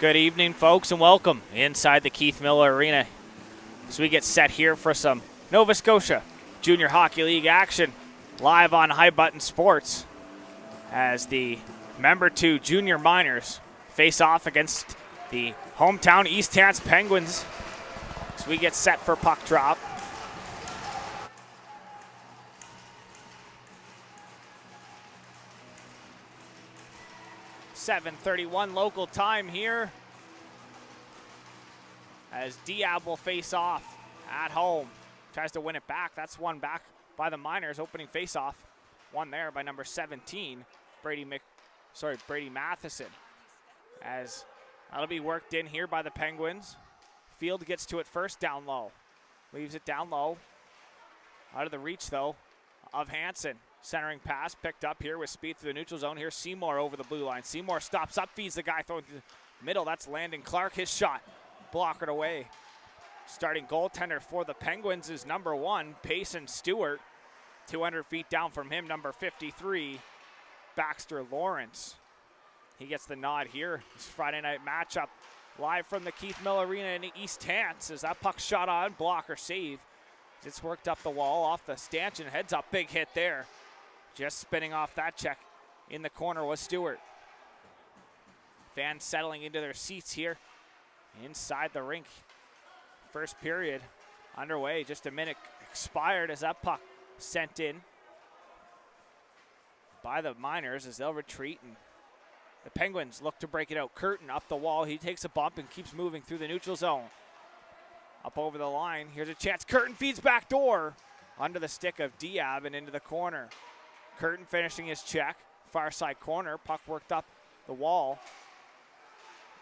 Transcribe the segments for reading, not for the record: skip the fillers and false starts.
Good evening, folks, and welcome inside the Keith Miller Arena as we get set here for some Nova Scotia Junior Hockey League action live on High Button Sports as the member 2 junior minors face off against the hometown East Hants Penguins as we get set for puck drop. .7:31 local time here as Diab will face off at home. Tries to win it back. That's one back by the Miners. Opening face-off. One there by number 17, Brady Matheson. As that'll be worked in here by the Penguins. Field gets to it first down low. Leaves it down low. Out of the reach, though, of Hansen. Centering pass picked up here with speed through the neutral zone. Here's Seymour over the blue line. Seymour stops up, feeds the guy throwing to the middle. That's Landon Clark. His shot blockered away. Starting goaltender for the Penguins is number 1, Payson Stewart. 200 feet down from him, number 53, Baxter Lawrence. He gets the nod here. This Friday night matchup live from the Keith Miller Arena in East Hants as that puck shot on, blocker save. It's worked up the wall off the stanchion, heads up, big hit there. Just spinning off that check in the corner was Stewart. Fans settling into their seats here inside the rink. First period underway, just a minute expired as that puck sent in by the Miners as they'll retreat, and the Penguins look to break it out. Curtin up the wall, he takes a bump and keeps moving through the neutral zone. Up over the line, here's a chance. Curtin feeds back door under the stick of Diab and into the corner. Curtin finishing his check, far side corner, puck worked up the wall.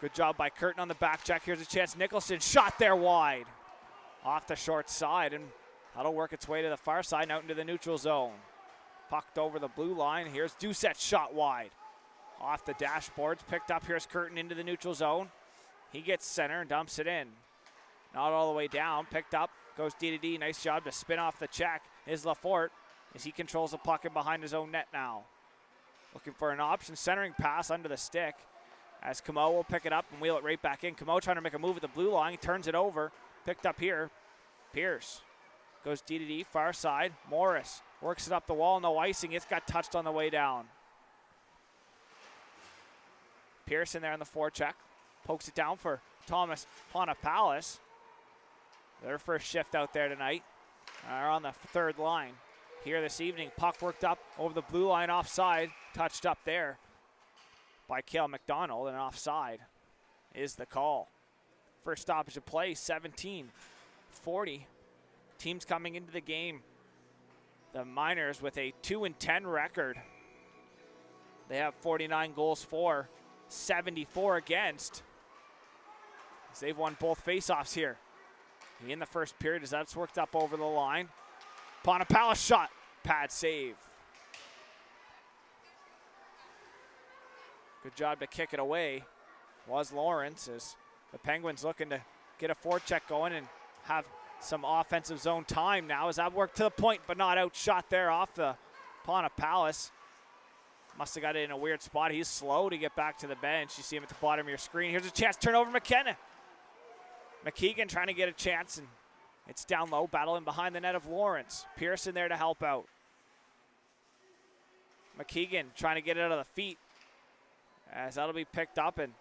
Good job by Curtin on the back check. Here's a chance. Nicholson shot there wide off the short side, and that'll work its way to the far side and out into the neutral zone. Pucked over the blue line. Here's Doucette shot wide off the dashboards. Picked up. Here's Curtin into the neutral zone. He gets center and dumps it in. Not all the way down. Picked up. Goes D-to-D. Nice job to spin off the check. Is Lafort as he controls the puck in behind his own net now. Looking for an option. Centering pass under the stick as Camo will pick it up and wheel it right back in. Camo trying to make a move at the blue line. He turns it over. Picked up here. Pierce goes D-to-D. Far side. Morris works it up the wall. No icing. It's got touched on the way down. Pearson there on the forecheck. Pokes it down for Thomas Ponapalis. Their first shift out there tonight. Are on the third line here this evening. Puck worked up over the blue line offside. Touched up there by Cale McDonald, and offside is the call. First stoppage of play, 17:40. Teams coming into the game. The Miners with a 2-10 record. They have 49 goals for, 74 against. As they've won both faceoffs here in the first period as that's worked up over the line. Ponapalis shot, pad save. Good job to kick it away was Lawrence as the Penguins looking to get a forecheck going and have some offensive zone time now as that worked to the point but not outshot there off the Ponapalis. Must have got it in a weird spot. He's slow to get back to the bench. You see him at the bottom of your screen. Here's a chance, turnover McKenna. McKeegan trying to get a chance, and it's down low, battling behind the net of Lawrence. Pearson there to help out. McKeegan trying to get it out of the feet as that'll be picked up and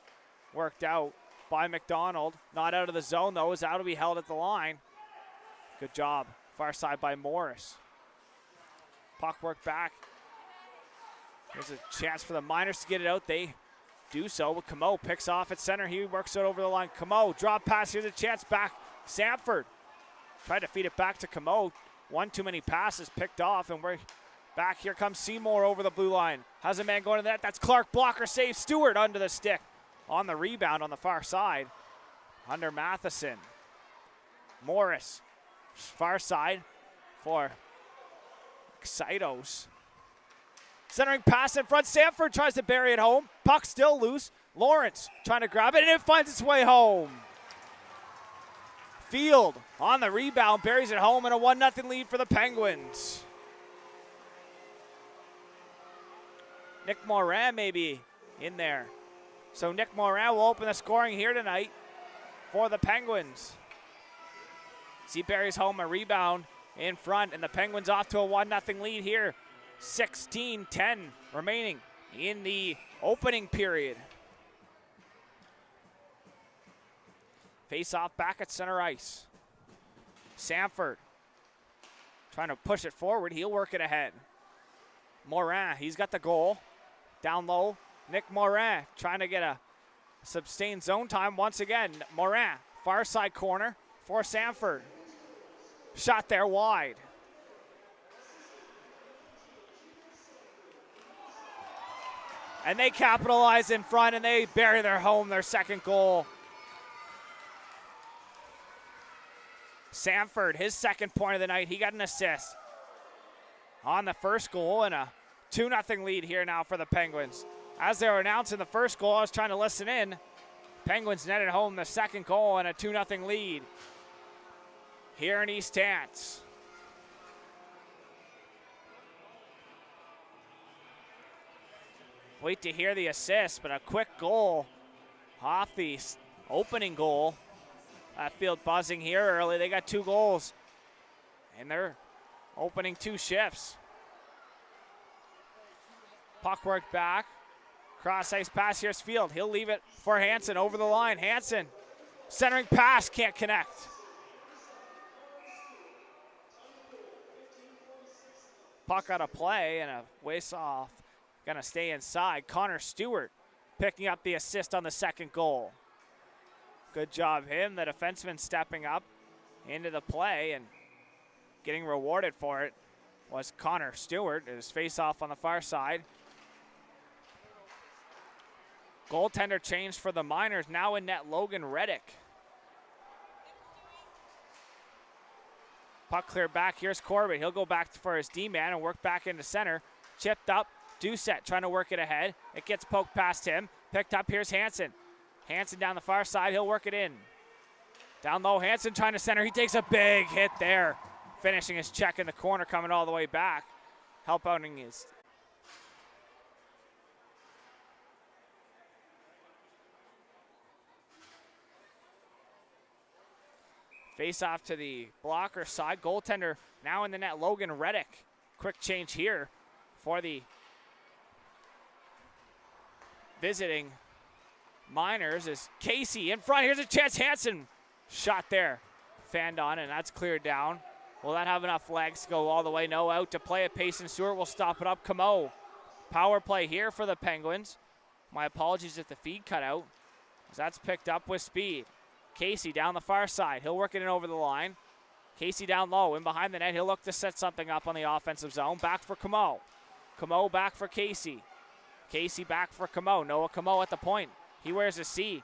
worked out by McDonald. Not out of the zone, though, as that'll be held at the line. Good job. Far side by Morris. Puck work back. There's a chance for the Miners to get it out. They do so, but Camo picks off at center. He works it over the line. Camo, drop pass. Here's a chance back. Sanford tried to feed it back to Camo. One too many passes picked off, and we're back. Here comes Seymour over the blue line. Has a man going to that. That's Clark. Blocker save. Stewart under the stick. On the rebound on the far side. Under Matheson. Morris. Far side for Excitos. Centering pass in front. Sanford tries to bury it home. Puck still loose. Lawrence trying to grab it, and it finds its way home. Field on the rebound, buries it home, and a 1-0 lead for the Penguins. Nick Morin maybe in there. So Nick Morin will open the scoring here tonight for the Penguins. Seabury's home, a rebound in front, and the Penguins off to a 1-0 lead here. 16-10 remaining in the opening period. Face off back at center ice. Sanford trying to push it forward. He'll work it ahead. Morin, he's got the goal. Down low, Nick Morin trying to get a sustained zone time once again. Morin, far side corner for Sanford. Shot there wide. And they capitalize in front, and they bury their second goal. Sanford, his second point of the night, he got an assist on the first goal, and a 2-0 lead here now for the Penguins. As they were announcing the first goal, I was trying to listen in. Penguins netted home the second goal and a 2-0 lead here in East Hants. Wait to hear the assist, but a quick goal off the opening goal. That field buzzing here early. They got 2 goals, and they're opening 2 shifts. Puck work back. Cross ice pass, here's Field. He'll leave it for Hansen over the line. Hansen, centering pass, can't connect. Puck out of play and a waste off. Gonna stay inside. Connor Stewart picking up the assist on the second goal. Good job him, the defenseman stepping up into the play and getting rewarded for it was Connor Stewart. His face off on the far side. Goaltender changed for the Miners, now in net Logan Reddick. Puck cleared back, here's Corbett. He'll go back for his D-man and work back into center. Chipped up, Doucette trying to work it ahead. It gets poked past him. Picked up, here's Hansen. Hansen down the far side, he'll work it in. Down low, Hansen trying to center. He takes a big hit there. Finishing his check in the corner, coming all the way back. Help outing his. Face off to the blocker side. Goaltender now in the net, Logan Reddick. Quick change here for the visiting Miners is Casey in front. Here's a chance. Hansen shot there. Fanned on, and that's cleared down. Will that have enough legs to go all the way? No, out to play it. Payson Stewart will stop it up. Camo. Power play here for the Penguins. My apologies if the feed cut out. That's picked up with speed. Casey down the far side. He'll work it in over the line. Casey down low. In behind the net. He'll look to set something up on the offensive zone. Back for Camo. Camo back for Casey. Casey back for Camo. Noah Camo at the point. He wears a C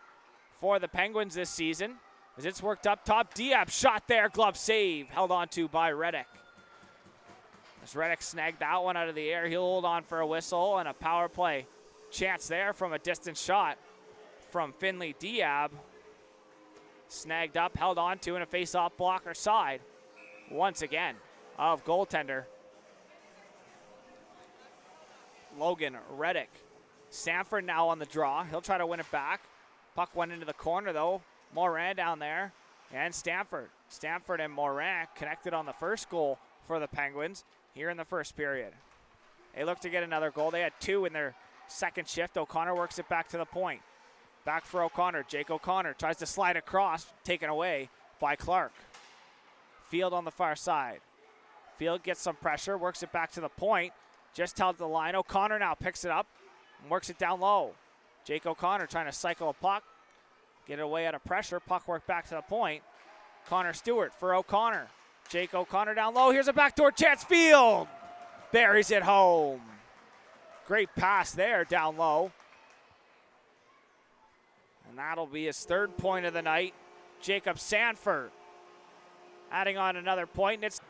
for the Penguins this season. As it's worked up top, Diab shot there, glove save, held on to by Reddick. As Reddick snagged that one out of the air, he'll hold on for a whistle and a power play chance there from a distant shot from Finley Diab. Snagged up, held on to, and a face-off blocker side once again of goaltender Logan Reddick. Sanford now on the draw. He'll try to win it back. Puck went into the corner, though. Morin down there, and Stanford. Stanford and Morin connected on the first goal for the Penguins here in the first period. They look to get another goal. They had 2 in their second shift. O'Connor works it back to the point. Back for O'Connor. Jake O'Connor tries to slide across, taken away by Clark. Field on the far side. Field gets some pressure, works it back to the point. Just held the line. O'Connor now picks it up and works it down low. Jake O'Connor trying to cycle a puck. Get it away out of pressure. Puck work back to the point. Connor Stewart for O'Connor. Jake O'Connor down low. Here's a backdoor chance. Field buries it home. Great pass there down low. And that'll be his 3rd point of the night. Jacob Sanford adding on another point. And it's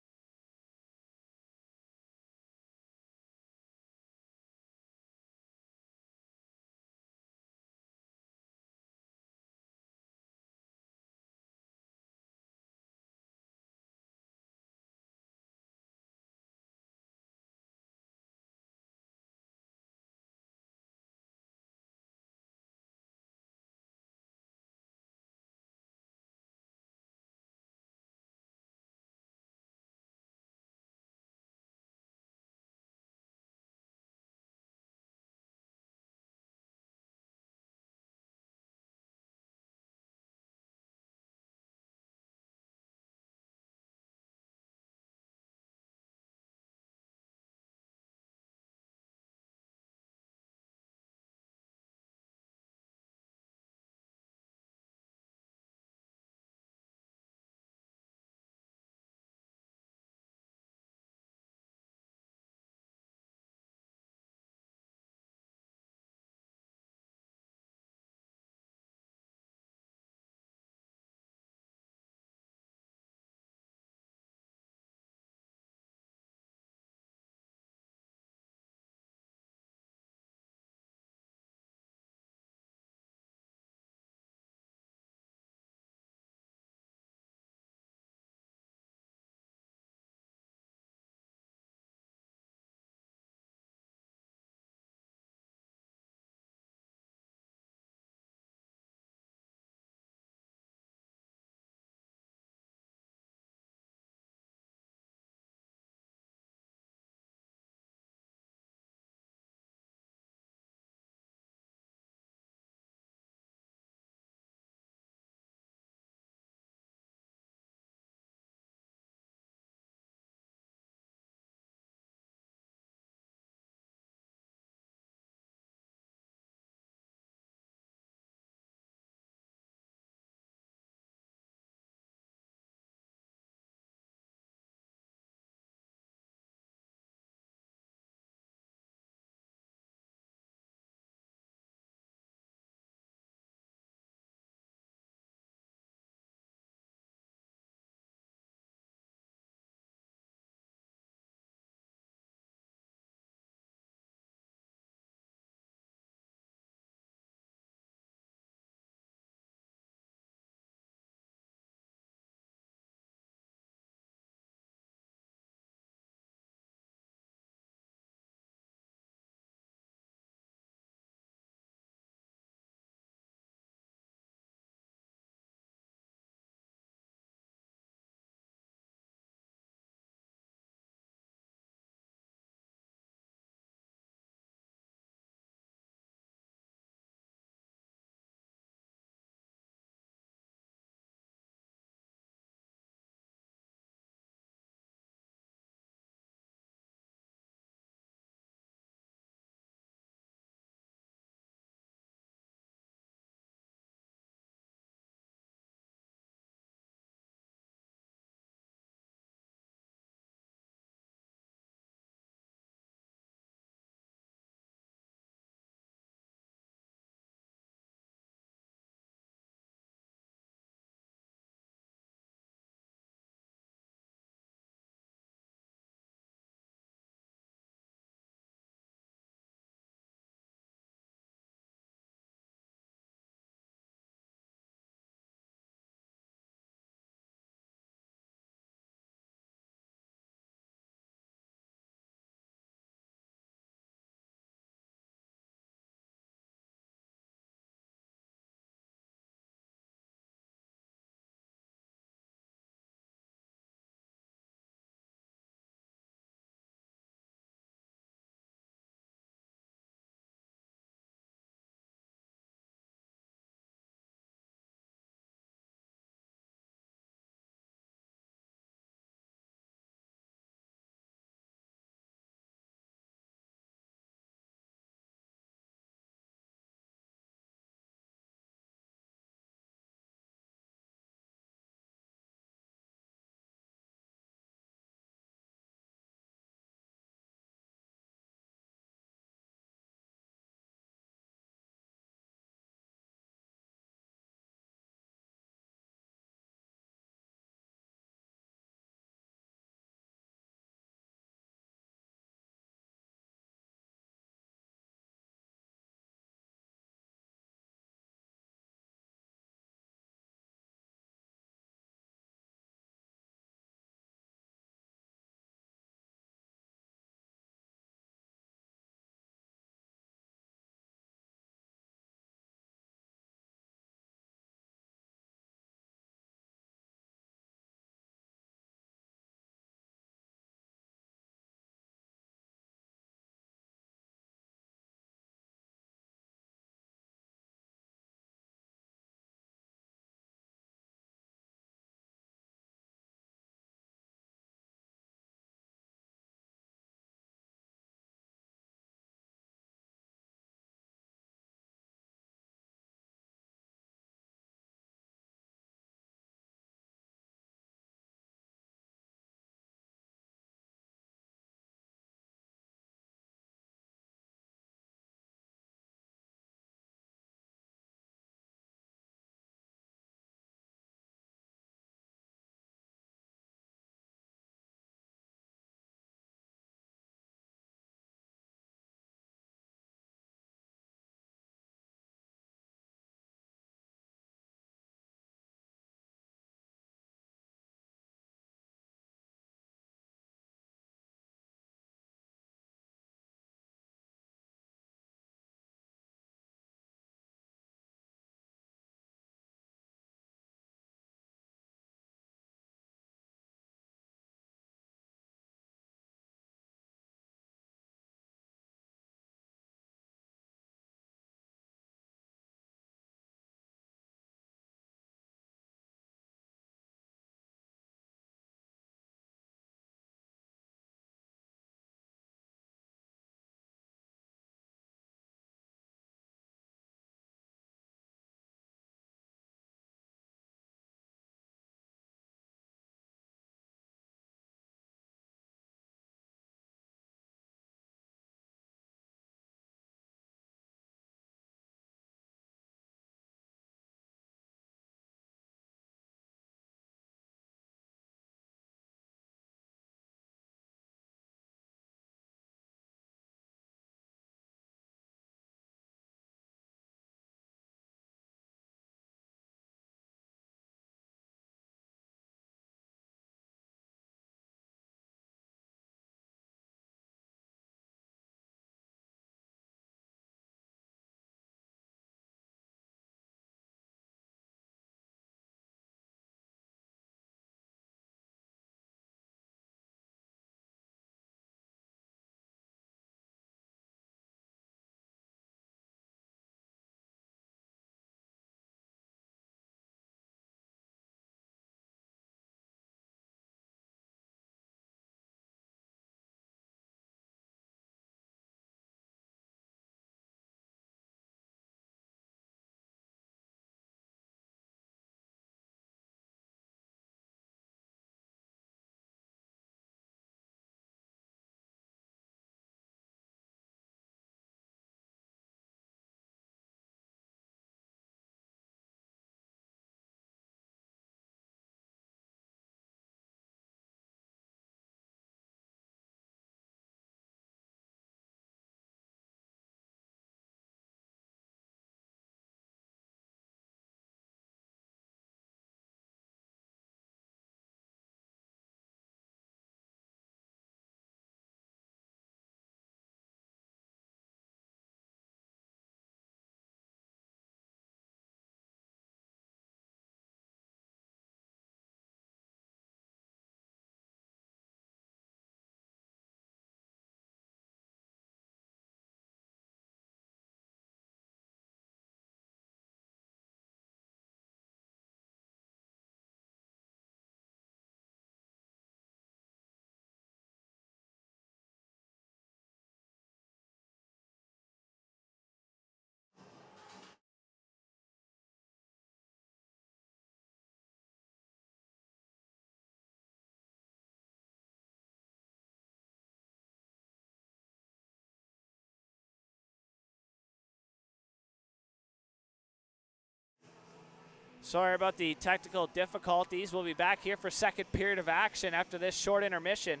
Sorry about the technical difficulties. We'll be back here for second period of action after this short intermission.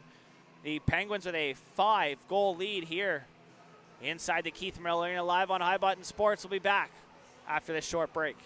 The Penguins with a 5-goal lead here inside the Keith Miller Arena, live on High Button Sports. We'll be back after this short break.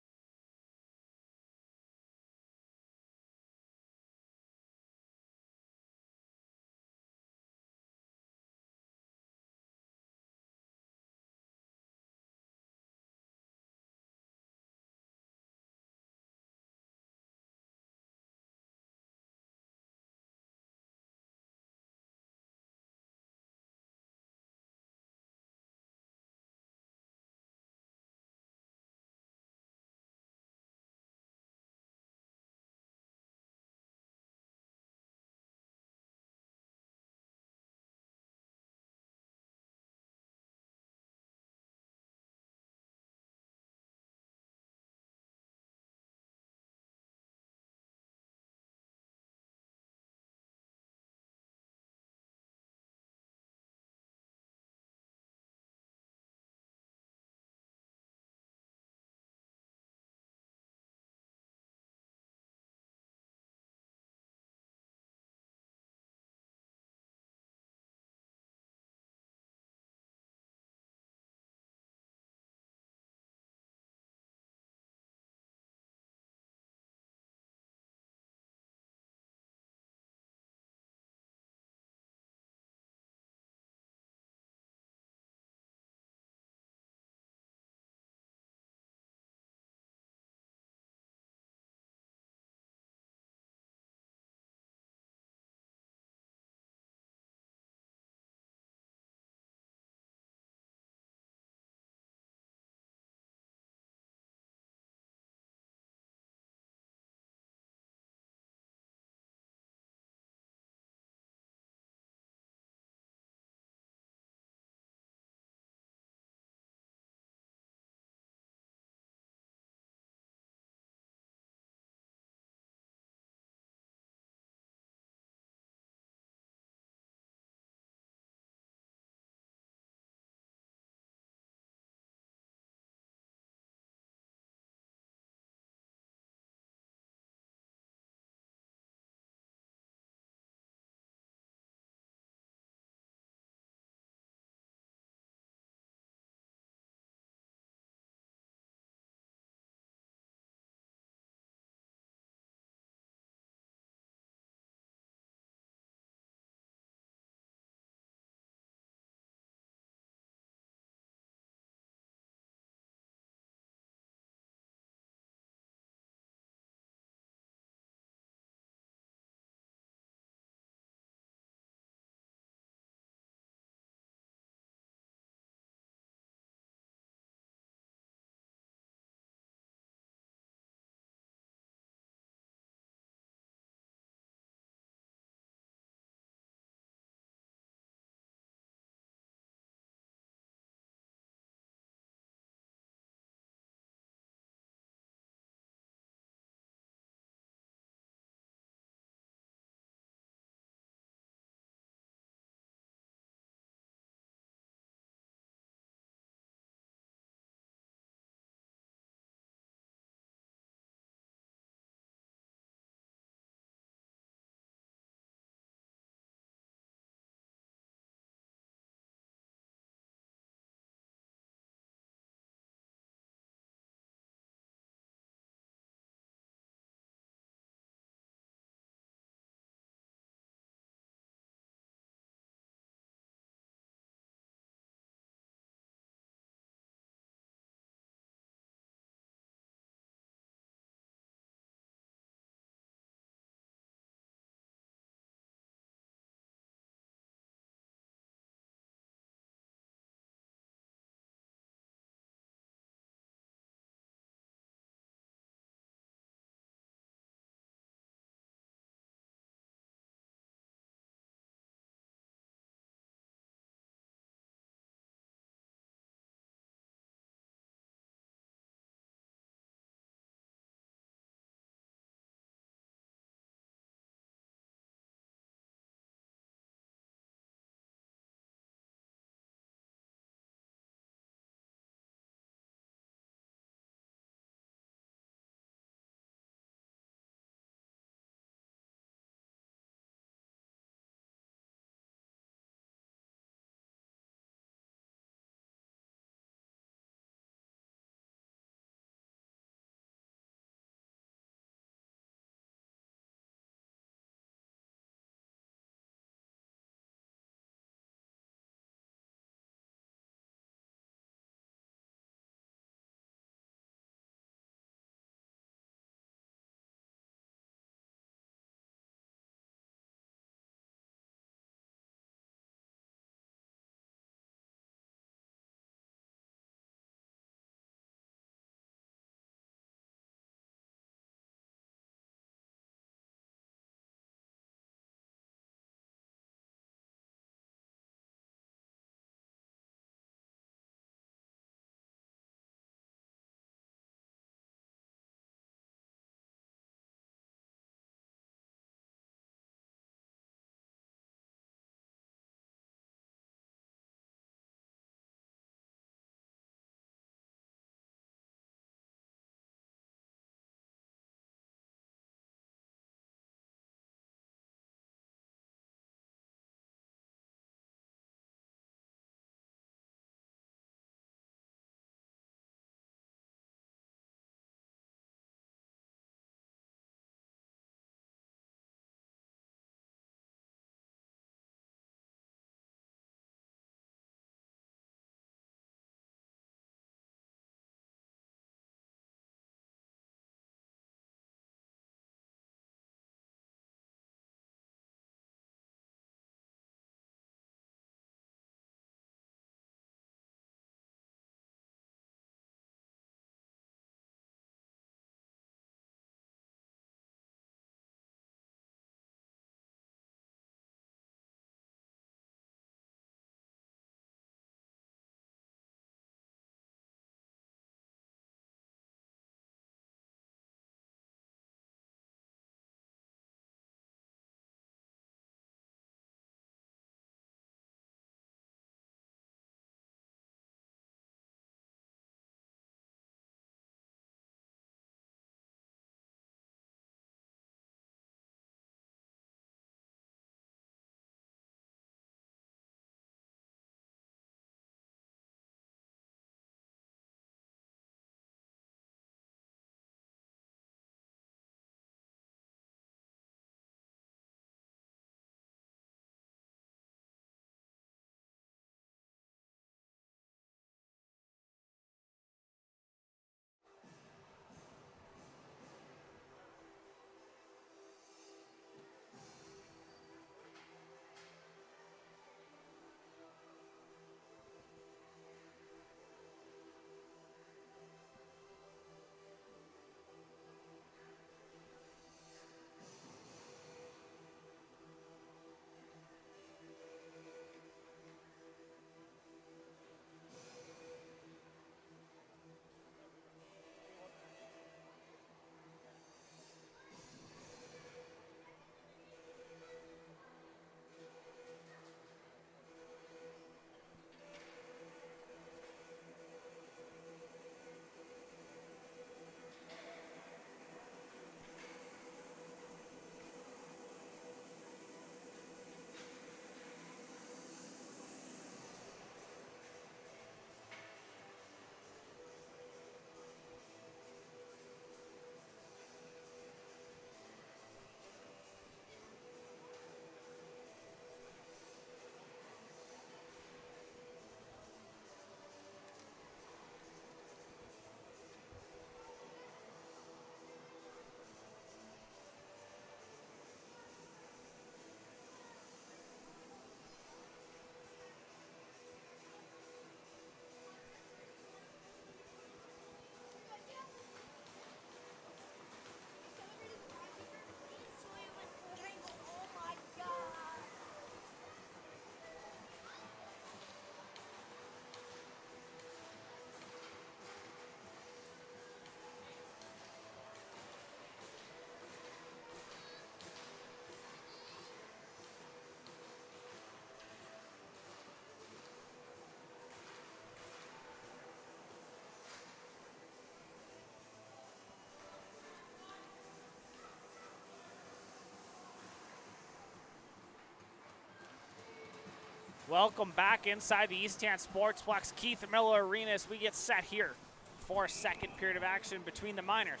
Welcome back inside the East Hants Sportsplex Keith Miller Arena as we get set here for a second period of action between the Miners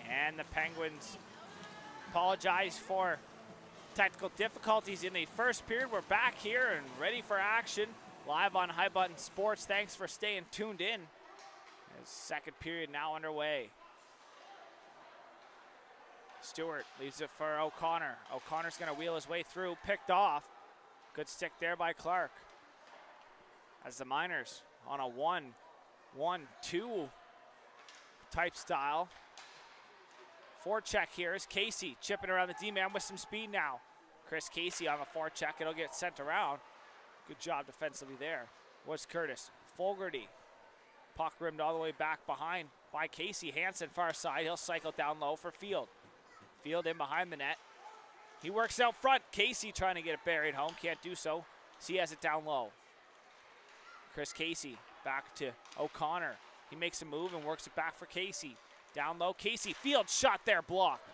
and the Penguins. Apologize for technical difficulties in the first period. We're back here and ready for action live on High Button Sports. Thanks for staying tuned in. The second period now underway. Stewart leaves it for O'Connor. O'Connor's going to wheel his way through, picked off. Good stick there by Clark. As the Miners on a 1-1-2 type style. Forecheck here is Casey chipping around the D-man with some speed now. Chris Casey on the forecheck. It'll get sent around. Good job defensively there. Was Curtis. Fogarty. Puck rimmed all the way back behind by Casey. Hansen far side. He'll cycle down low for Field. Field in behind the net. He works out front. Casey trying to get it buried home. Can't do so. So he has it down low. Chris Casey back to O'Connor. He makes a move and works it back for Casey. Down low. Casey. Field shot there. Blocked.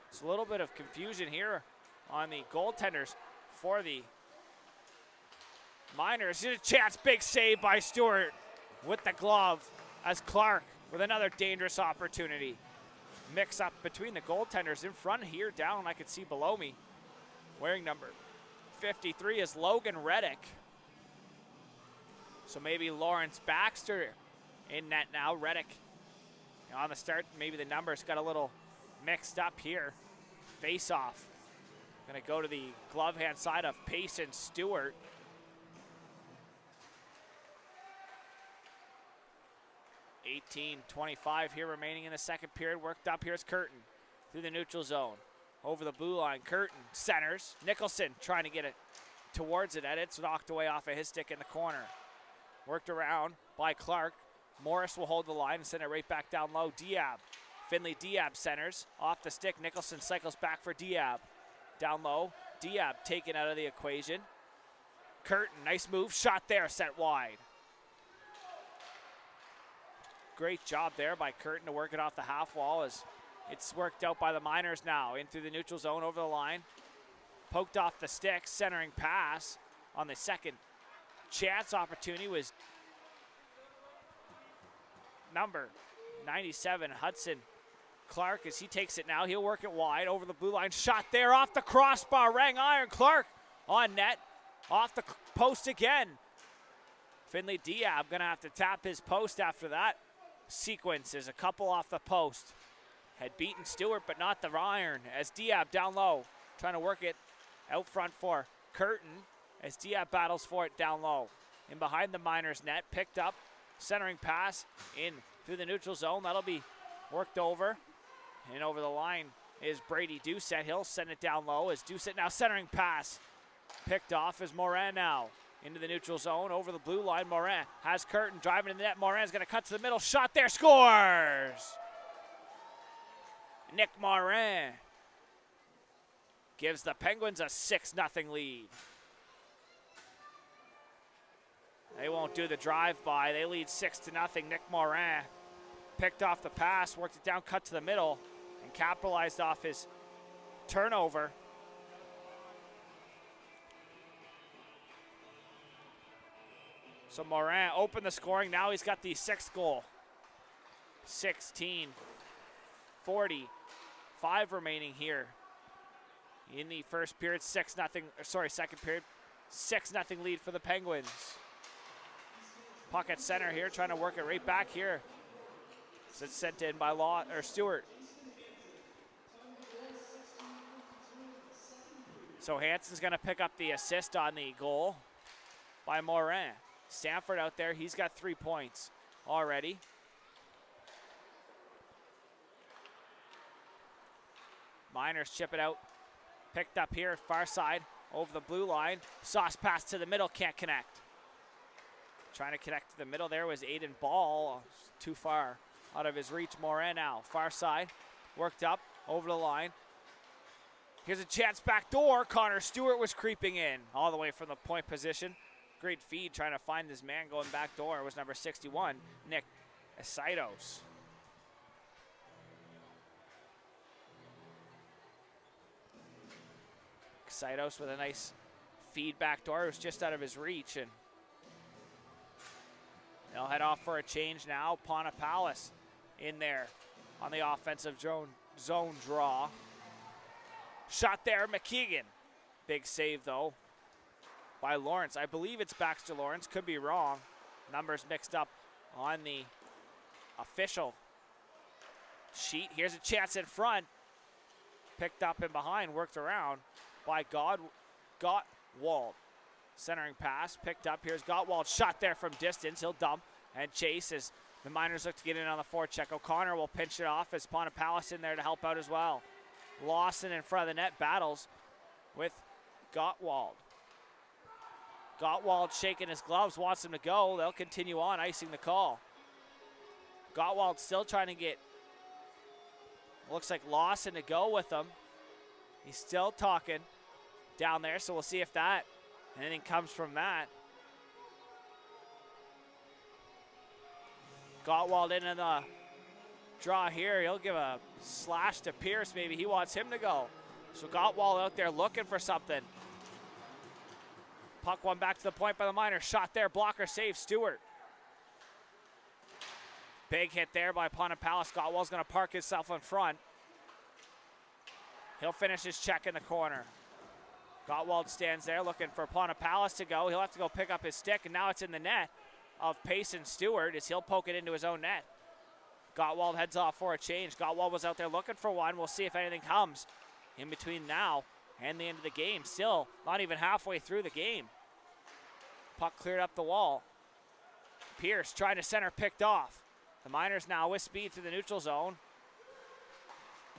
It's a little bit of confusion here on the goaltenders for the Miners. Here's a chance. Big save by Stewart with the glove as Clark with another dangerous opportunity. Mix up between the goaltenders in front here, down I could see below me. Wearing number 53 is Logan Reddick. So maybe Lawrence Baxter in net now. Reddick on the start, maybe the numbers got a little mixed up here. Face off. Gonna go to the glove hand side of Payson Stewart. $18:25 here remaining in the second period. Worked up. Here's Curtin through the neutral zone. Over the blue line. Curtin centers. Nicholson trying to get it towards it. It's knocked away off of his stick in the corner. Worked around by Clark. Morris will hold the line and send it right back down low. Diab. Finley Diab centers. Off the stick. Nicholson cycles back for Diab. Down low. Diab taken out of the equation. Curtin. Nice move. Shot there. Set wide. Great job there by Curtin to work it off the half wall as it's worked out by the Miners now. In through the neutral zone, over the line. Poked off the stick, centering pass on the second chance opportunity was number 97, Hudson Clark, as he takes it now. He'll work it wide over the blue line. Shot there off the crossbar, rang iron. Clark on net, off the post again. Finley Diab gonna have to tap his post after that. Sequence is a couple off the post. Had beaten Stewart, but not the iron as Diab down low. Trying to work it out front for Curtin as Diab battles for it down low. In behind the Miners net, picked up, centering pass in through the neutral zone. That'll be worked over. And over the line is Brady Doucette. He'll send it down low as Doucette now centering pass. Picked off as Morin now. Into the neutral zone, over the blue line. Morin has Curtin driving in the net. Morin's going to cut to the middle. Shot there, scores! Nick Morin gives the Penguins a 6-0 lead. They won't do the drive-by. They lead 6-0. Nick Morin picked off the pass, worked it down, cut to the middle, and capitalized off his turnover. So Morin opened the scoring. Now he's got the sixth goal. 16:45 remaining here in the first period. Second period. 6-0 lead for the Penguins. Puck at center here, trying to work it right back here. So it's sent in by Stewart. So Hansen's going to pick up the assist on the goal by Morin. Stanford out there, he's got 3 points already. Miners chip it out. Picked up here, far side, over the blue line. Sauce pass to the middle, can't connect. Trying to connect to the middle there was Aiden Ball. Too far out of his reach. Morin now, far side. Worked up, over the line. Here's a chance back door. Connor Stewart was creeping in all the way from the point position. Great feed trying to find this man going back door. It was number 61, Nick Asidos. Asidos with a nice feed back door. It was just out of his reach, and they'll head off for a change now. Palace in there on the offensive zone draw. Shot there, McKeegan. Big save, though, by Lawrence. I believe it's Baxter Lawrence. Could be wrong. Numbers mixed up on the official sheet. Here's a chance in front. Picked up and behind, worked around by Gottwald. Centering pass, picked up. Here's Gottwald, shot there from distance. He'll dump and chase as the Miners look to get in on the forecheck. O'Connor will pinch it off as Palace in there to help out as well. Lawson in front of the net battles with Gottwald. Gottwald shaking his gloves, wants him to go. They'll continue on, icing the call. Gottwald still trying to get, looks like Lawson to go with him. He's still talking down there, so we'll see if anything comes from that. Gottwald into the draw here. He'll give a slash to Pierce. Maybe he wants him to go. So Gottwald out there looking for something. Puck one back to the point by the Miners. Shot there, blocker save, Stewart. Big hit there by Palace. Gottwald's going to park himself in front. He'll finish his check in the corner. Gottwald stands there looking for Palace to go. He'll have to go pick up his stick, and now it's in the net of Payson Stewart as he'll poke it into his own net. Gottwald heads off for a change. Gottwald was out there looking for one. We'll see if anything comes in between now and the end of the game. Still not even halfway through the game. Puck cleared up the wall. Pierce trying to center, picked off. The Miners now with speed through the neutral zone.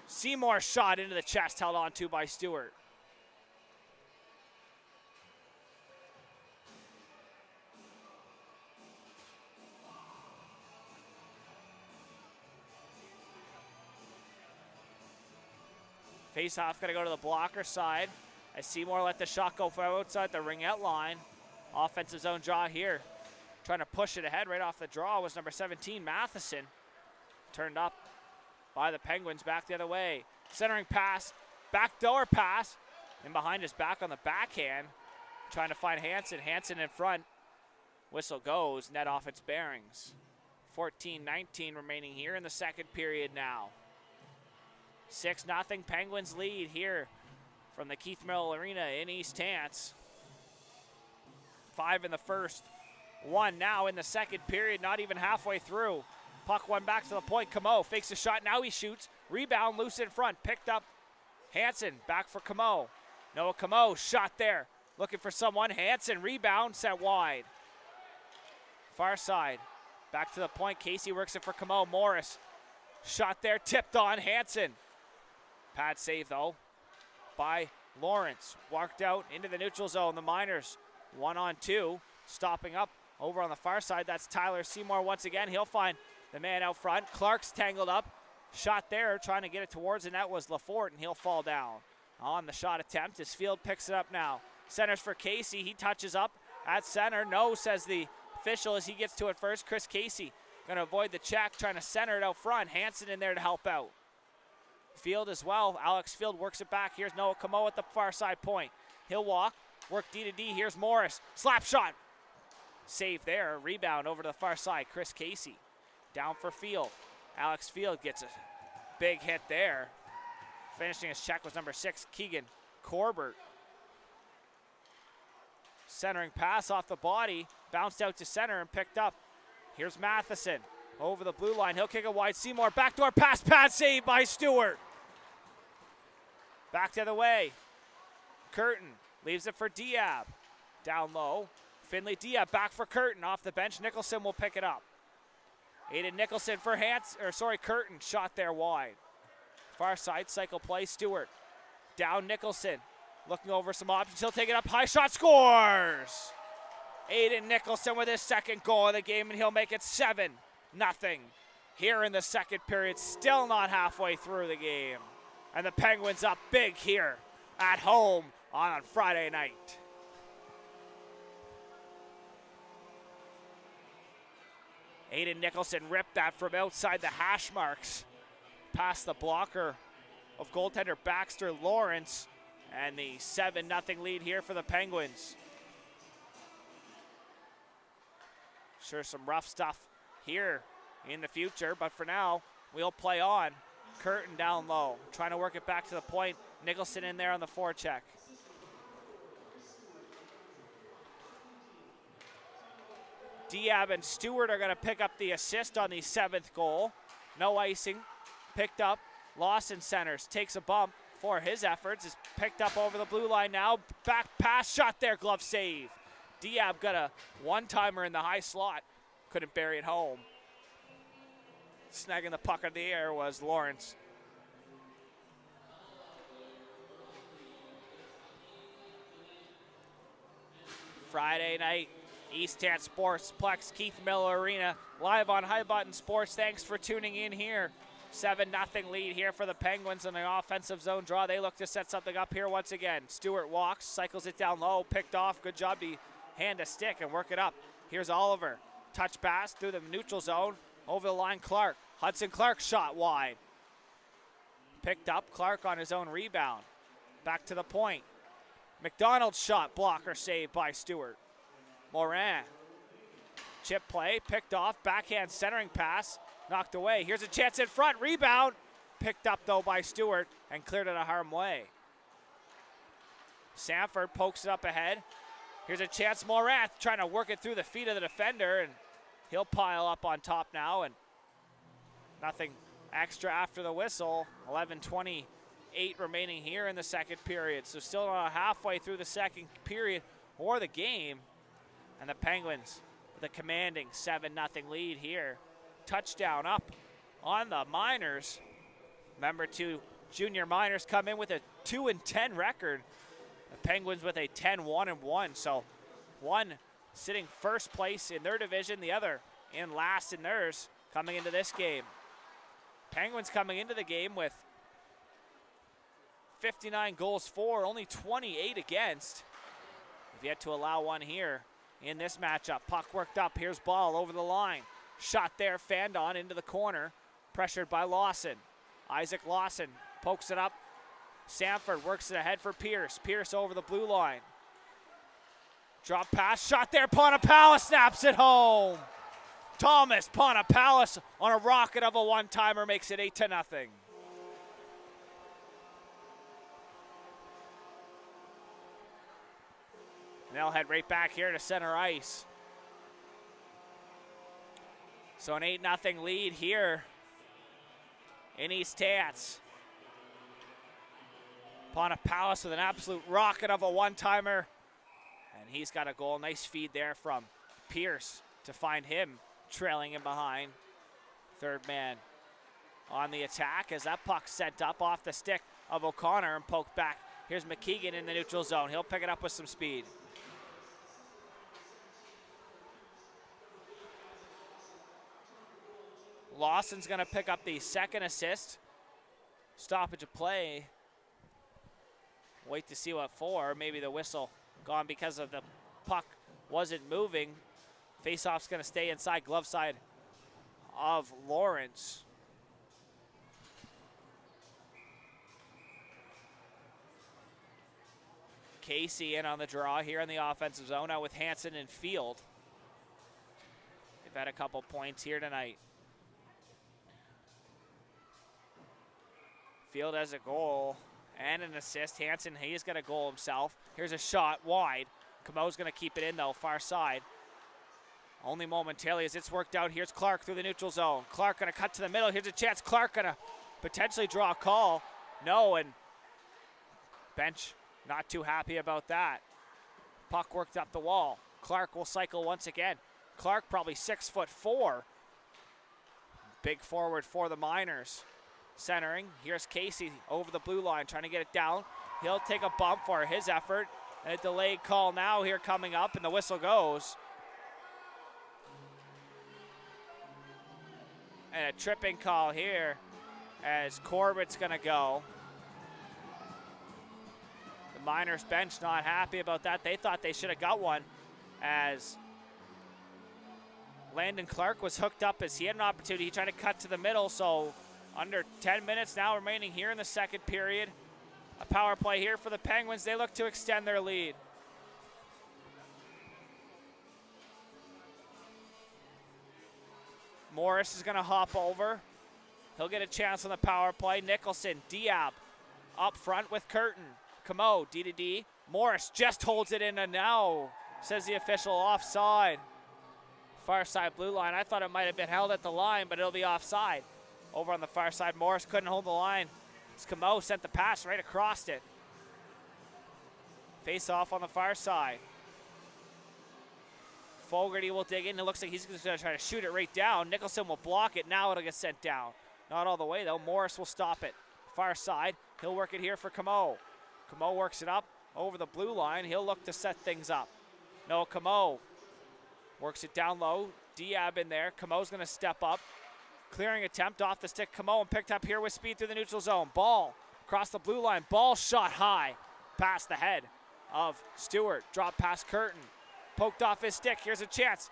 Seymour shot into the chest, held on to by Stewart. Face-off going to go to the blocker side as Seymour let the shot go from outside the ringette line. Offensive zone draw here. Trying to push it ahead right off the draw was number 17, Matheson. Turned up by the Penguins, back the other way. Centering pass, backdoor pass, and behind his back on the backhand. Trying to find Hansen. Hansen in front. Whistle goes, net off its bearings. 14-19 remaining here in the second period now. 6-0 Penguins lead here from the Keith Mill Arena in East Hants. 5 in the first, 1 now in the second period, not even halfway through. Puck one back to the point. Camo fakes a shot, now he shoots. Rebound loose in front, picked up Hansen, back for Camo. Noah Camo, shot there, looking for someone. Hansen, rebound, set wide. Far side, back to the point. Casey works it for Camo. Morris, shot there, tipped on Hansen. Pad save, though, by Lawrence. Walked out into the neutral zone. The Miners 1-on-2. Stopping up over on the far side. That's Tyler Seymour once again. He'll find the man out front. Clark's tangled up. Shot there, trying to get it towards, and that was Lafort, and he'll fall down on the shot attempt as Field picks it up now. Centers for Casey. He touches up at center. No, says the official as he gets to it first. Chris Casey going to avoid the check, trying to center it out front. Hansen in there to help out. Field as well. Alex Field works it back. Here's Noah Camo at the far side point. He'll walk, work D to D. Here's Morris. Slap shot. Save there. Rebound over to the far side. Chris Casey down for Field. Alex Field gets a big hit there. Finishing his check was number 6, Keegan Corbett. Centering pass off the body. Bounced out to center and picked up. Here's Matheson over the blue line. He'll kick it wide. Seymour, backdoor pass, pad save by Stewart. Back the other way. Curtin leaves it for Diab. Down low. Finley Diab back for Curtin. Off the bench, Nicholson will pick it up. Aiden Nicholson for Curtin. Shot there wide. Far side, cycle play, Stewart. Down Nicholson. Looking over some options. He'll take it up. High shot, scores! Aiden Nicholson with his second goal of the game, and he'll make it 7-0 here in the second period. Still not halfway through the game. And the Penguins up big here at home on Friday night. Aiden Nicholson ripped that from outside the hash marks past the blocker of goaltender Baxter Lawrence. And the 7-0 lead here for the Penguins. Sure, some rough stuff here in the future, but for now, we'll play on. Curtin down low, trying to work it back to the point. Nicholson in there on the forecheck. Diab and Stewart are going to pick up the assist on the 7th goal. No icing. Picked up. Lawson centers. Takes a bump for his efforts. Is picked up over the blue line now. Back pass shot there. Glove save. Diab got a one-timer in the high slot. Couldn't bury it home. Snagging the puck in the air was Lawrence. Friday night, East Hants Sportsplex, Keith Miller Arena, live on High Button Sports. Thanks for tuning in here. 7-0 lead here for the Penguins in the offensive zone draw. They look to set something up here once again. Stewart walks, cycles it down low, picked off. Good job to hand a stick and work it up. Here's Oliver. Touch pass through the neutral zone. Over the line, Clark. Hudson Clark shot wide. Picked up, Clark on his own rebound. Back to the point. McDonald's shot, blocker saved by Stewart. Morin. Chip play, picked off, backhand centering pass, knocked away. Here's a chance in front, rebound. Picked up though by Stewart and cleared it a harm way. Sanford pokes it up ahead. Here's a chance, Morath trying to work it through the feet of the defender, and he'll pile up on top now, and nothing extra after the whistle. 11:28 remaining here in the second period. So still not halfway through the second period or the game. And the Penguins with a commanding 7-0 lead here. Touchdown up on the Miners. Remember, two junior Miners come in with a 2-10 record. The Penguins with a 10-1-1. So one sitting first place in their division, the other in last in theirs coming into this game. Penguins coming into the game with 59 goals for, only 28 against. We've yet to allow one here in this matchup. Puck worked up, here's ball over the line. Shot there, fanned on into the corner, pressured by Lawson. Isaac Lawson pokes it up. Sanford works it ahead for Pierce. Pierce over the blue line. Drop pass, shot there, Ponapala snaps it home. Thomas Ponapala on a rocket of a one-timer makes it 8-0. And they'll head right back here to center ice. So an 8-0 lead here in East Hants. Ponapala with an absolute rocket of a one-timer. And he's got a goal. Nice feed there from Pierce to find him trailing in behind. Third man on the attack as that puck sent up off the stick of O'Connor and poked back. Here's McKeegan in the neutral zone. He'll pick it up with some speed. Lawson's going to pick up the second assist. Stoppage of play. Wait to see what for. Maybe the whistle gone because of the puck wasn't moving. Faceoff's going to stay inside glove side of Lawrence. Casey in on the draw here in the offensive zone now with Hansen and Field. They've had a couple points here tonight. Field has a goal and an assist. Hansen, he's got a goal himself. Here's a shot wide. Camo's going to keep it in though, far side. Only momentarily as it's worked out. Here's Clark through the neutral zone. Clark going to cut to the middle. Here's a chance. Clark going to potentially draw a call. No, and bench not too happy about that. Puck worked up the wall. Clark will cycle once again. Clark probably 6'4". Big forward for the Miners. Centering. Here's Casey over the blue line trying to get it down. He'll take a bump for his effort. And a delayed call now here coming up, and the whistle goes. And a tripping call here as Corbett's going to go. The Miners bench not happy about that. They thought they should have got one as Landon Clark was hooked up as he had an opportunity. He tried to cut to the middle, so under 10 minutes now remaining here in the second period. A power play here for the Penguins. They look to extend their lead. Morris is going to hop over. He'll get a chance on the power play. Nicholson, Diab up front with Curtin. Camo, D to D. Morris just holds it in, and now says the official offside. Far side blue line. I thought it might have been held at the line, but it'll be offside. Over on the far side, Morris couldn't hold the line. Camo sent the pass right across it. Face off on the far side. Fogarty will dig in. It looks like he's going to try to shoot it right down. Nicholson will block it. Now it'll get sent down. Not all the way, though. Morris will stop it. Far side. He'll work it here for Camo. Camo works it up over the blue line. He'll look to set things up. No, Camo works it down low. Diab in there. Camo's going to step up. Clearing attempt off the stick. Camo and picked up here with speed through the neutral zone. Ball across the blue line. Ball shot high past the head of Stewart. Drop past Curtin. Poked off his stick. Here's a chance.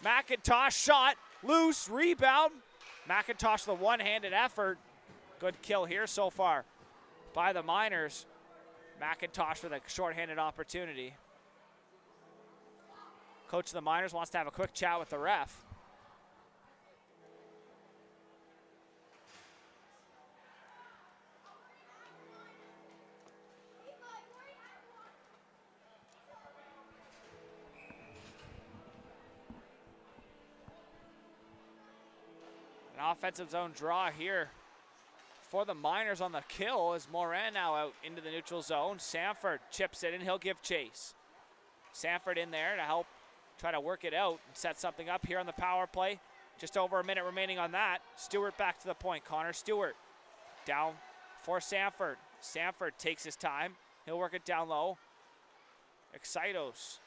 McIntosh shot. Loose. Rebound. McIntosh, the one-handed effort. Good kill here so far by the Miners. McIntosh with a short-handed opportunity. Coach of the Miners wants to have a quick chat with the ref. An offensive zone draw here for the Miners on the kill as Morin now out into the neutral zone. Sanford chips it in. He'll give chase. Sanford in there to help try to work it out and set something up here on the power play. Just over a minute remaining on that. Stewart back to the point. Connor Stewart down for Sanford. Sanford takes his time. He'll work it down low. Excitos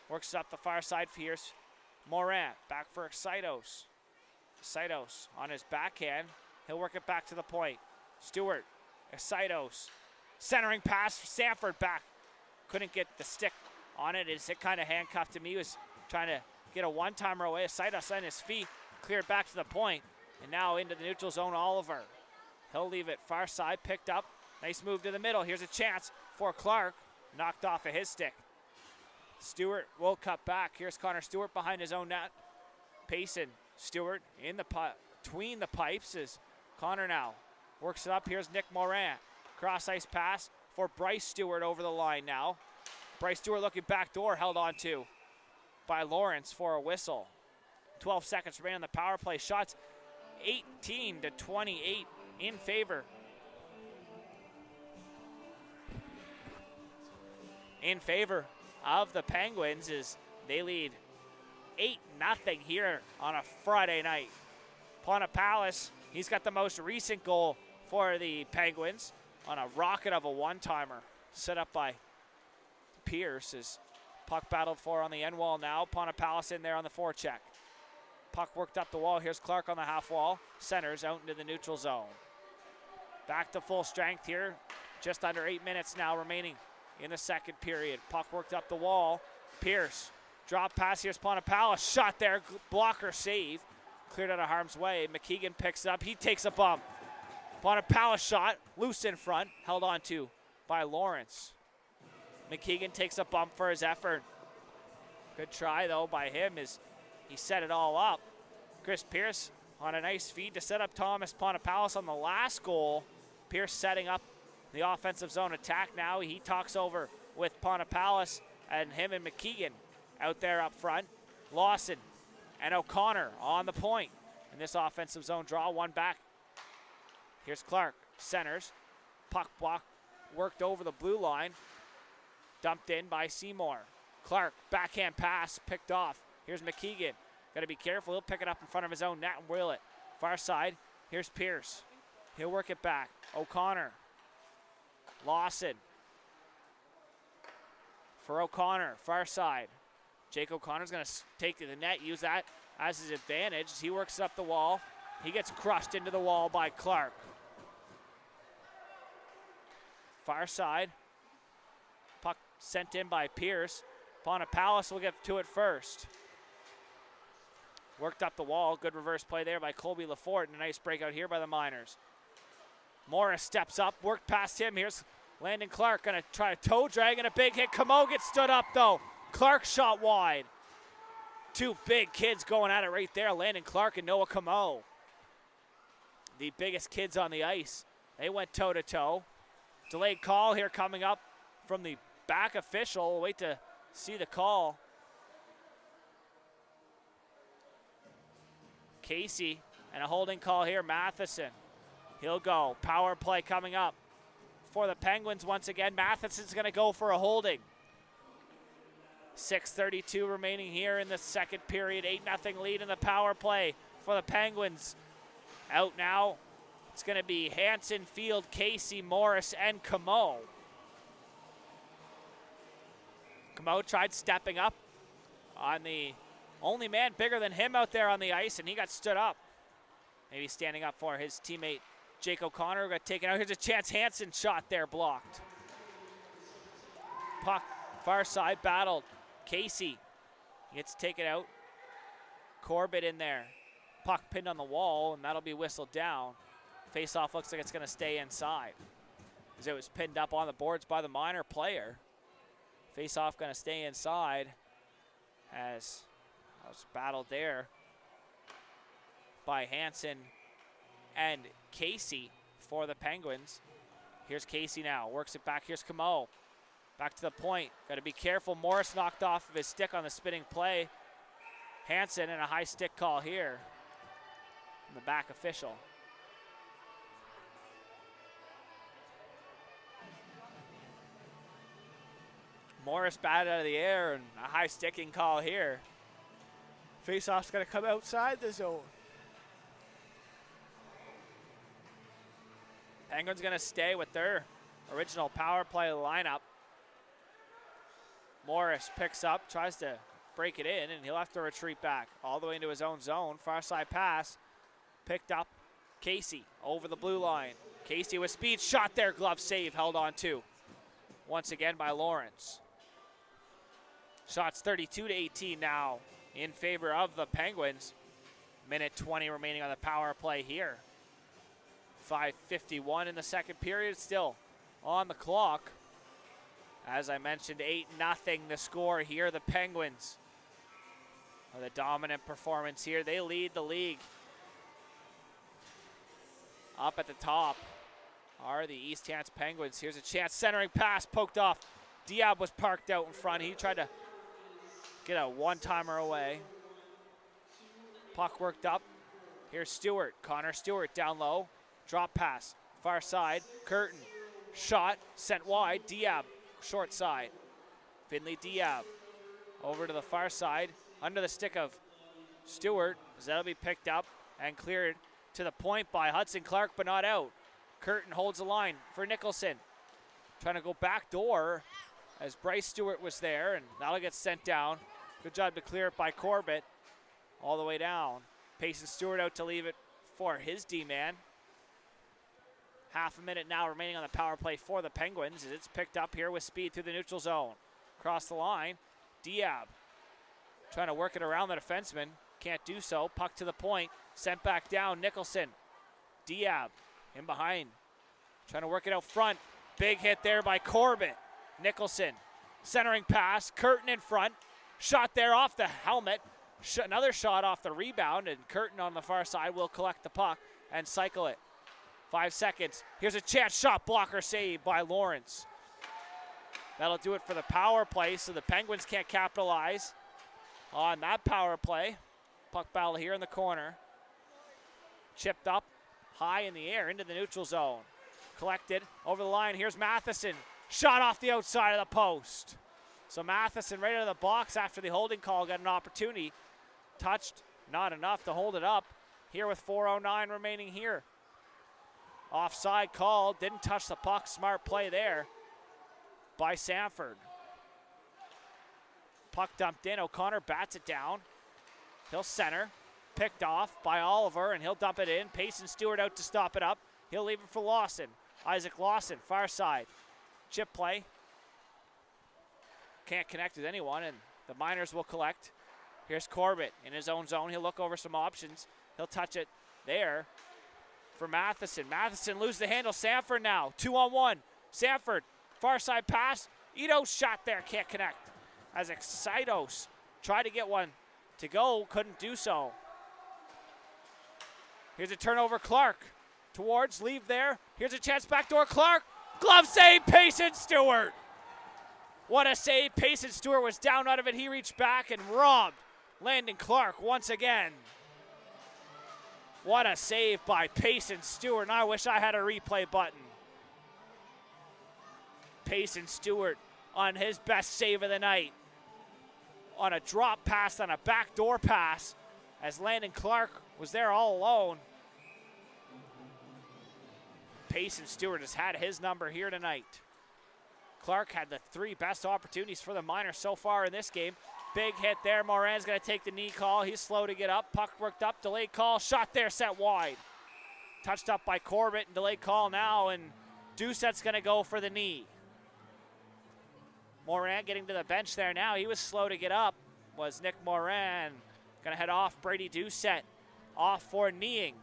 works it up the far side. Here's Morin back for Excitos. Excitos on his backhand. He'll work it back to the point. Stewart, Excitos. Centering pass for Sanford back. Couldn't get the stick on it. It kind of handcuffed him. He was trying to get a one-timer away. Excitos on his feet. Cleared back to the point. And now into the neutral zone, Oliver. He'll leave it far side. Picked up. Nice move to the middle. Here's a chance for Clark. Knocked off of his stick. Stewart will cut back. Here's Connor Stewart behind his own net. Payson. Stewart in the between the pipes is Connor now. Works it up. Here's Nick Morin. Cross ice pass for Bryce Stewart over the line now. Bryce Stewart looking back door, held on to by Lawrence for a whistle. 12 seconds remaining on the power play. Shots 18-28 in favor. In favor of the Penguins as they lead 8-0 here on a Friday night. Ponapalus, he's got the most recent goal for the Penguins on a rocket of a one-timer set up by Pierce as puck battled for on the end wall now. Ponapalus in there on the forecheck. Puck worked up the wall. Here's Clark on the half wall. Centers out into the neutral zone. Back to full strength here. Just under 8 minutes now remaining in the second period. Puck worked up the wall. Pierce. Drop pass, here's Ponapalus. Shot there, blocker save. Cleared out of harm's way. McKeegan picks it up, he takes a bump. Ponapalus shot, loose in front, held on to by Lawrence. McKeegan takes a bump for his effort. Good try though by him as he set it all up. Chris Pierce on a nice feed to set up Thomas Ponapalus on the last goal. Pierce setting up the offensive zone attack now. He talks over with Ponapalus and him and McKeegan out there up front. Lawson and O'Connor on the point in this offensive zone draw. One back. Here's Clark. Centers. Puck block worked over the blue line. Dumped in by Seymour. Clark, backhand pass, picked off. Here's McKeegan. Got to be careful. He'll pick it up in front of his own net and wheel it. Far side. Here's Pierce. He'll work it back. O'Connor. Lawson. For O'Connor. Far side. Jake O'Connor's going to take to the net, use that as his advantage. As he works up the wall. He gets crushed into the wall by Clark. Far side. Puck sent in by Pierce. Ponapalus will get to it first. Worked up the wall. Good reverse play there by Colby Lafort. And a nice breakout here by the Miners. Morris steps up. Worked past him. Here's Landon Clark gonna try to toe drag and a big hit. Camo gets stood up though. Clark shot wide. Two big kids going at it right there. Landon Clark and Noah Camo. The biggest kids on the ice. They went toe to toe. Delayed call here coming up from the back official. We'll wait to see the call. Casey and a holding call here. Matheson. He'll go. Power play coming up for the Penguins once again. Matheson's going to go for a holding. 6:32 remaining here in the second period. 8-0 lead in the power play for the Penguins. Out now, it's going to be Hansen, Field, Casey, Morris, and Camo. Camo tried stepping up on the only man bigger than him out there on the ice, and he got stood up. Maybe standing up for his teammate Jake O'Connor, got taken out. Here's a chance. Hansen shot there, blocked. Puck, far side, battled. Casey gets taken out. Corbett in there. Puck pinned on the wall, and that'll be whistled down. Face-off looks like it's going to stay inside, as it was pinned up on the boards by the minor player. Face-off going to stay inside, as I was battled there by Hansen and Casey for the Penguins. Here's Casey now, works it back. Here's Camo. Back to the point. Got to be careful. Morris knocked off of his stick on the spinning play. Hansen and a high stick call here from the back official. Morris batted out of the air and a high sticking call here. Faceoff's going to come outside the zone. Penguins going to stay with their original power play lineup. Morris picks up, tries to break it in, and he'll have to retreat back all the way into his own zone. Far side pass, picked up. Casey over the blue line. Casey with speed, shot there, glove save, held on to. Once again by Lawrence. Shots 32-18 now in favor of the Penguins. Minute 20 remaining on the power play here. 5:51 in the second period, still on the clock. As I mentioned, 8-0 the score here. The Penguins are the dominant performance here. They lead the league. Up at the top are the East Hants Penguins. Here's a chance, centering pass, poked off. Diab was parked out in front. He tried to get a one-timer away. Puck worked up. Here's Stewart, Connor Stewart down low. Drop pass, far side, Curtin. Shot, sent wide, Diab, short side. Finley Diab over to the far side, under the stick of Stewart. That'll be picked up and cleared to the point by Hudson Clark, but not out. Curtin holds the line for Nicholson. Trying to go back door as Bryce Stewart was there, and that'll get sent down. Good job to clear it by Corbett all the way down. Pacing Stewart out to leave it for his D-man. Half a minute now remaining on the power play for the Penguins as it's picked up here with speed through the neutral zone. Across the line, Diab trying to work it around the defenseman. Can't do so. Puck to the point. Sent back down. Nicholson. Diab in behind. Trying to work it out front. Big hit there by Corbett. Nicholson. Centering pass. Curtin in front. Shot there off the helmet. Another shot off the rebound, and Curtin on the far side will collect the puck and cycle it. 5 seconds. Here's a chance. Shot blocker save by Lawrence. That'll do it for the power play, so the Penguins can't capitalize on that power play. Puck battle here in the corner. Chipped up high in the air into the neutral zone. Collected over the line. Here's Matheson. Shot off the outside of the post. So Matheson right out of the box after the holding call got an opportunity. Touched, not enough to hold it up. Here with 4:09 remaining here. Offside called, didn't touch the puck. Smart play there by Sanford. Puck dumped in. O'Connor bats it down. He'll center. Picked off by Oliver, and he'll dump it in. Payson Stewart out to stop it up. He'll leave it for Lawson. Isaac Lawson, far side. Chip play. Can't connect with anyone, and the Miners will collect. Here's Corbett in his own zone. He'll look over some options. He'll touch it there for Matheson. Matheson loses the handle. Sanford now, 2-on-1. Sanford, far side pass. Ito's shot there, can't connect. As Excitos tried to get one to go, couldn't do so. Here's a turnover, Clark. Towards, leave there. Here's a chance, backdoor, Clark. Glove save, Payson Stewart. What a save. Payson Stewart was down out of it. He reached back and robbed Landon Clark once again. What a save by Payson Stewart, and I wish I had a replay button. Payson Stewart on his best save of the night. On a drop pass, on a backdoor pass, as Landon Clark was there all alone. Payson Stewart has had his number here tonight. Clark had the 3 best opportunities for the Miners so far in this game. Big hit there. Moran's going to take the knee call. He's slow to get up. Puck worked up. Delayed call. Shot there, set wide. Touched up by Corbett, and delayed call now, and Doucette's going to go for the knee. Moran getting to the bench there now. He was slow to get up, was Nick Moran. Going to head off. Brady Doucette off for kneeing.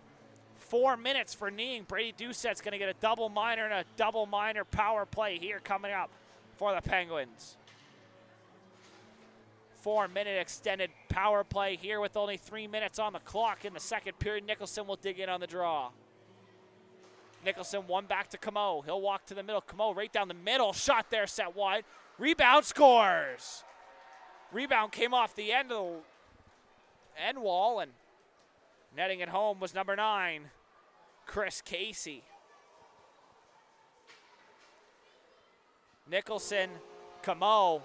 4 minutes for kneeing. Brady Doucette's going to get a double minor and a double minor power play here coming up for the Penguins. 4-minute extended power play here with only 3 minutes on the clock in the second period. Nicholson will dig in on the draw. Nicholson, one back to Camo. He'll walk to the middle. Camo right down the middle. Shot there, set wide. Rebound, scores. Rebound came off the end of the end wall, and netting it home was number 9, Chris Casey. Nicholson, Camo,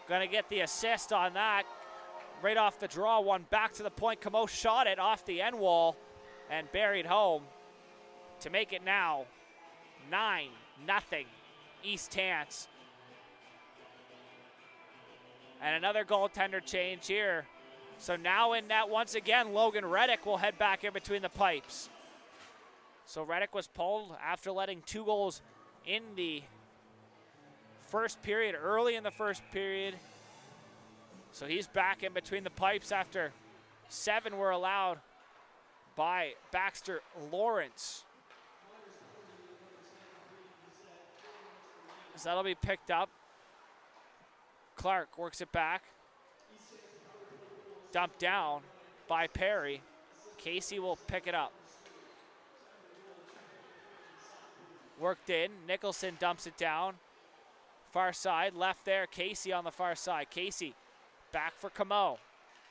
gonna get the assist on that. Right off the draw, one back to the point. Camo shot it off the end wall and buried home to make it now 9-0 East Hants. And another goaltender change here. So now in net once again, Logan Reddick will head back in between the pipes. So Reddick was pulled after letting 2 goals in the first period, early in the first period. So he's back in between the pipes after 7 were allowed by Baxter Lawrence. So that'll be picked up. Clark works it back. Dumped down by Perry. Casey will pick it up. Worked in. Nicholson dumps it down. Far side, left there. Casey on the far side. Casey back for Camo.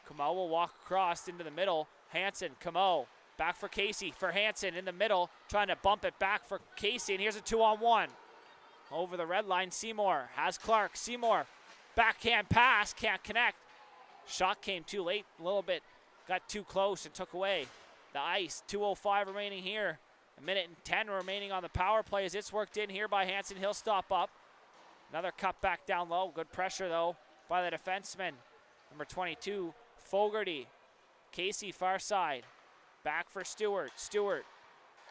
Camo will walk across into the middle. Hansen, Camo, back for Casey. For Hansen in the middle, trying to bump it back for Casey. And here's a 2-on-1. Over the red line, Seymour has Clark. Seymour, backhand pass, can't connect. Shot came too late, a little bit, got too close and took away the ice. 2:05 remaining here. 1:10 remaining on the power play as it's worked in here by Hansen. He'll stop up. Another cut back down low. Good pressure, though, by the defenseman. Number 22, Fogarty. Casey, far side. Back for Stewart. Stewart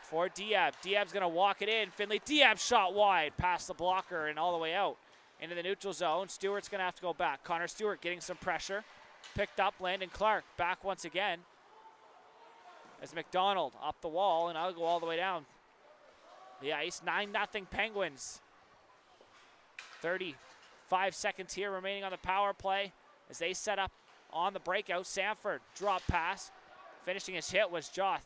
for Diab. Diab's going to walk it in. Finley, Diab shot wide past the blocker and all the way out into the neutral zone. Stewart's going to have to go back. Connor Stewart getting some pressure. Picked up. Landon Clark back once again. As McDonald up the wall, and I'll go all the way down the ice. 9-0 Penguins. 35 seconds here remaining on the power play as they set up on the breakout. Sanford, drop pass. Finishing his hit was Josh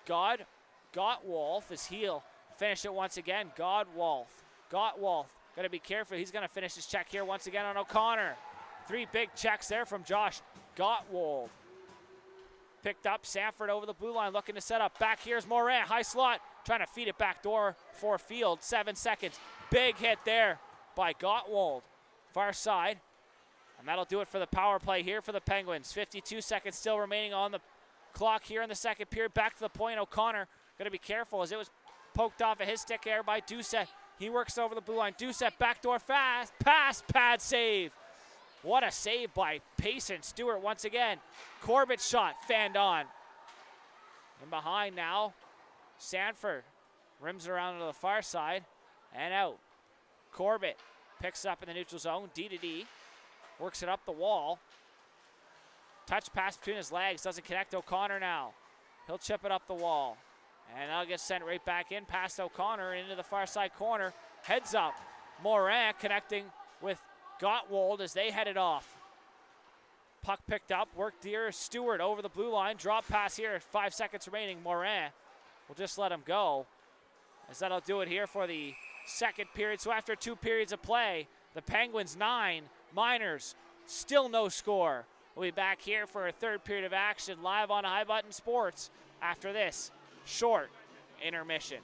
Gottwolf, his heel. Finish it once again. Gottwolf, got to be careful. He's going to finish his check here once again on O'Connor. 3 big checks there from Josh Gottwolf. Picked up. Sanford over the blue line looking to set up. Back here's Moran. High slot. Trying to feed it back door for Field. 7 seconds. Big hit there by Gottwald. Far side. And that'll do it for the power play here for the Penguins. 52 seconds still remaining on the clock here in the second period. Back to the point. O'Connor going to be careful as it was poked off of his stick there by Doucette. He works over the blue line. Doucette backdoor fast. Pass. Pad save. What a save by Payson Stewart once again. Corbett's shot fanned on. And behind now, Sanford rims around to the far side and out. Corbett picks up in the neutral zone. D-to-D. Works it up the wall. Touch pass between his legs. Doesn't connect. O'Connor now. He'll chip it up the wall. And that'll get sent right back in past O'Connor into the far side corner. Heads up. Morin connecting with Gottwald as they headed off. Puck picked up, worked here. Stewart over the blue line. Drop pass here, 5 seconds remaining. Morin will just let him go. As that'll do it here for the second period. So after 2 periods of play, the Penguins 9, Miners still no score. We'll be back here for a third period of action live on High Button Sports after this short intermission.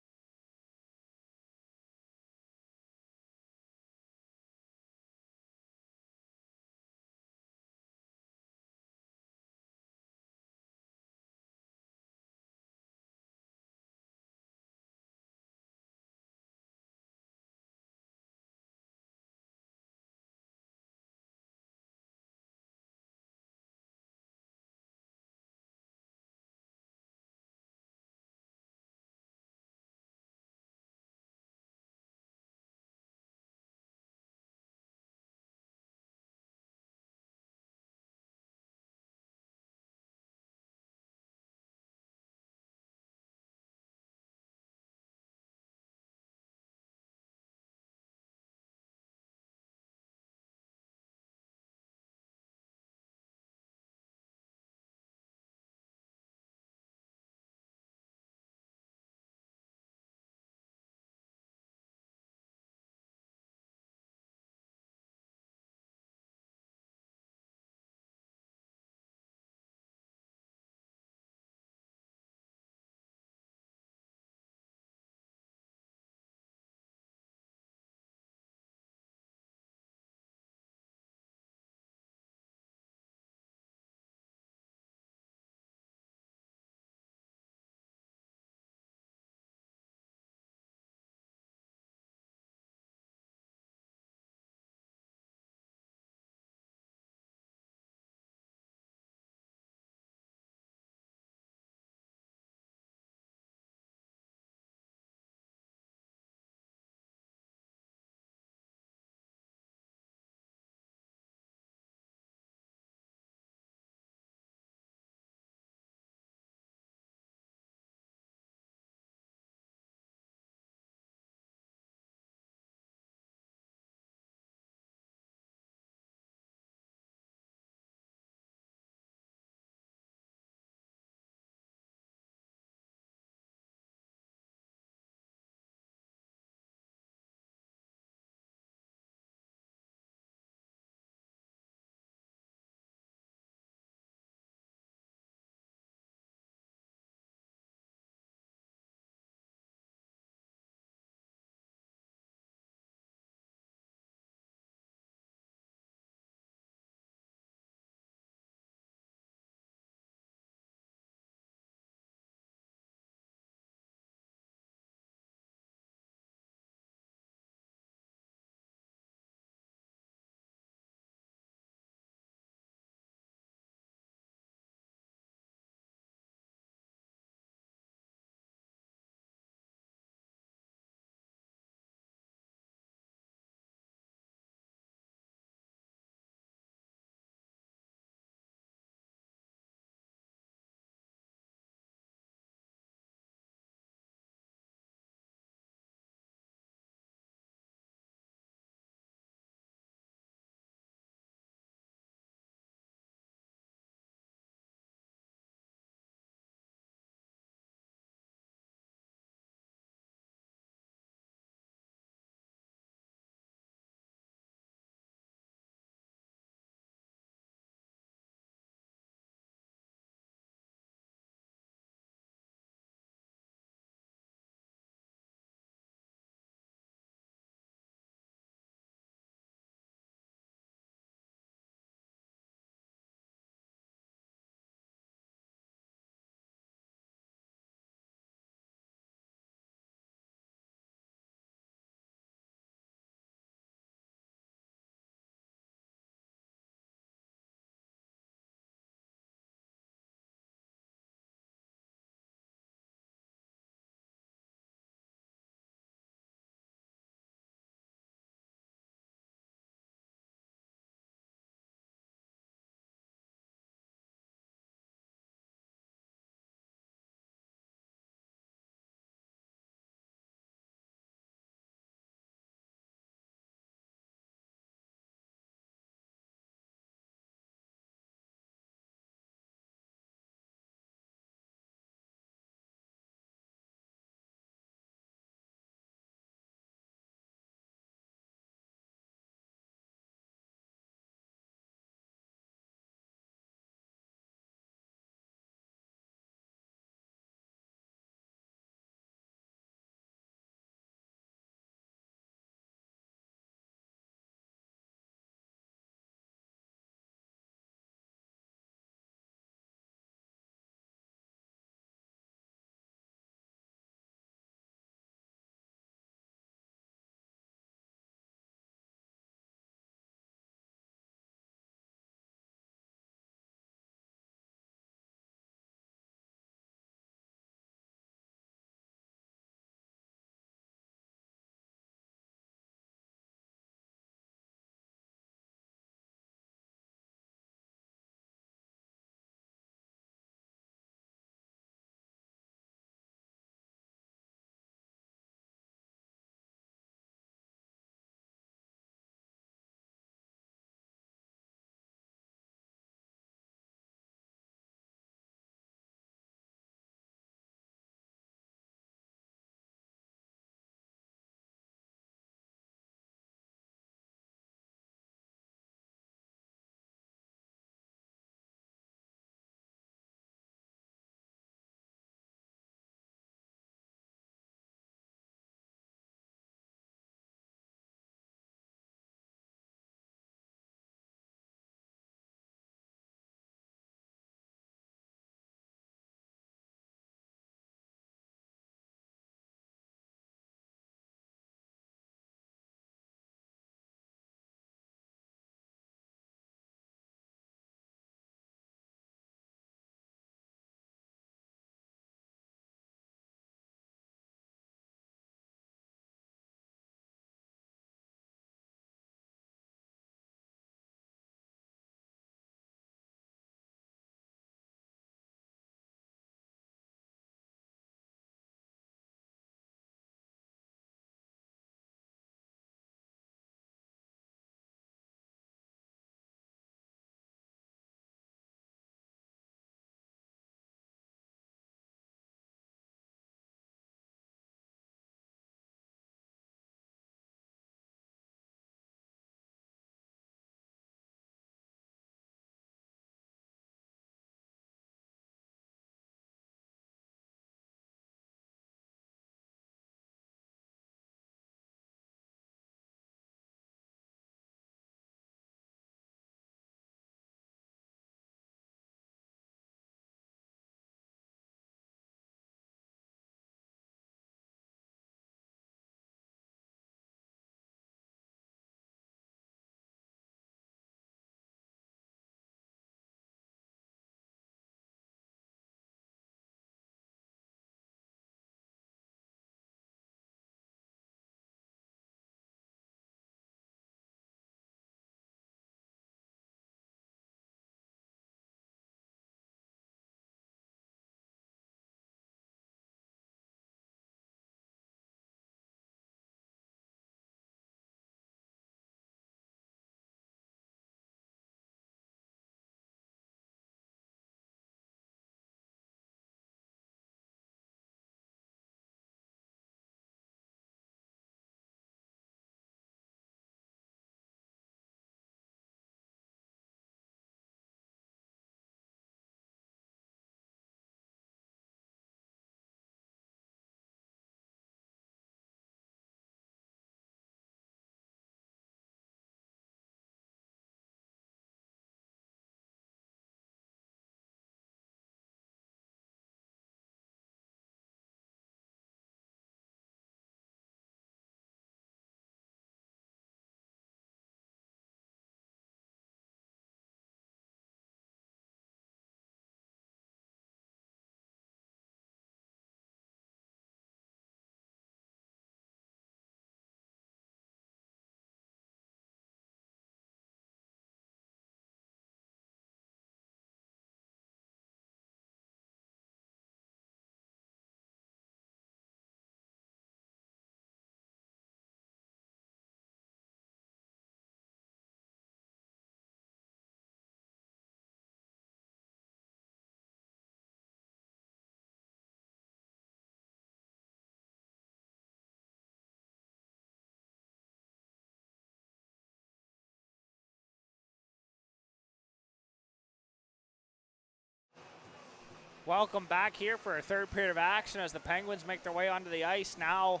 Welcome back here for a third period of action as the Penguins make their way onto the ice. Now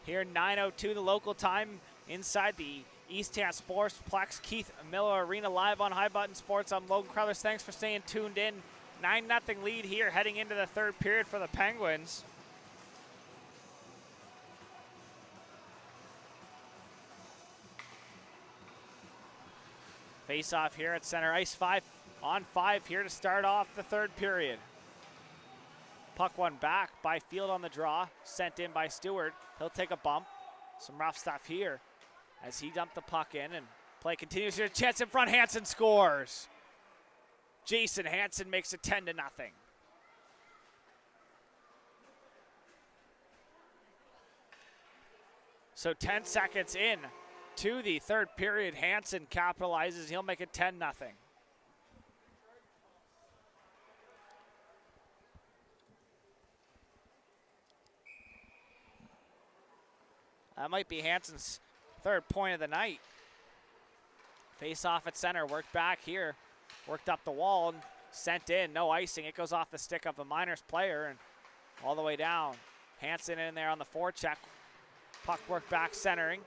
here 9:02 the local time inside the East Hants Sportsplex Keith Miller Arena, live on High Button Sports. I'm Logan Crothers. Thanks for staying tuned in. 9-0 lead here heading into the third period for the Penguins. Face off here at center ice, 5-on-5 here to start off the third period. Puck one back by Field on the draw, sent in by Stewart. He'll take a bump. Some rough stuff here as he dumped the puck in, and play continues here. Chance in front, Hansen scores. Jason Hansen makes it 10-0. So 10 seconds in to the third period, Hansen capitalizes. He'll make it 10-0. That might be Hansen's third point of the night. Face off at center, worked back here, worked up the wall, and sent in, no icing. It goes off the stick of a Miners player and all the way down. Hansen in there on the forecheck. Puck worked back centering.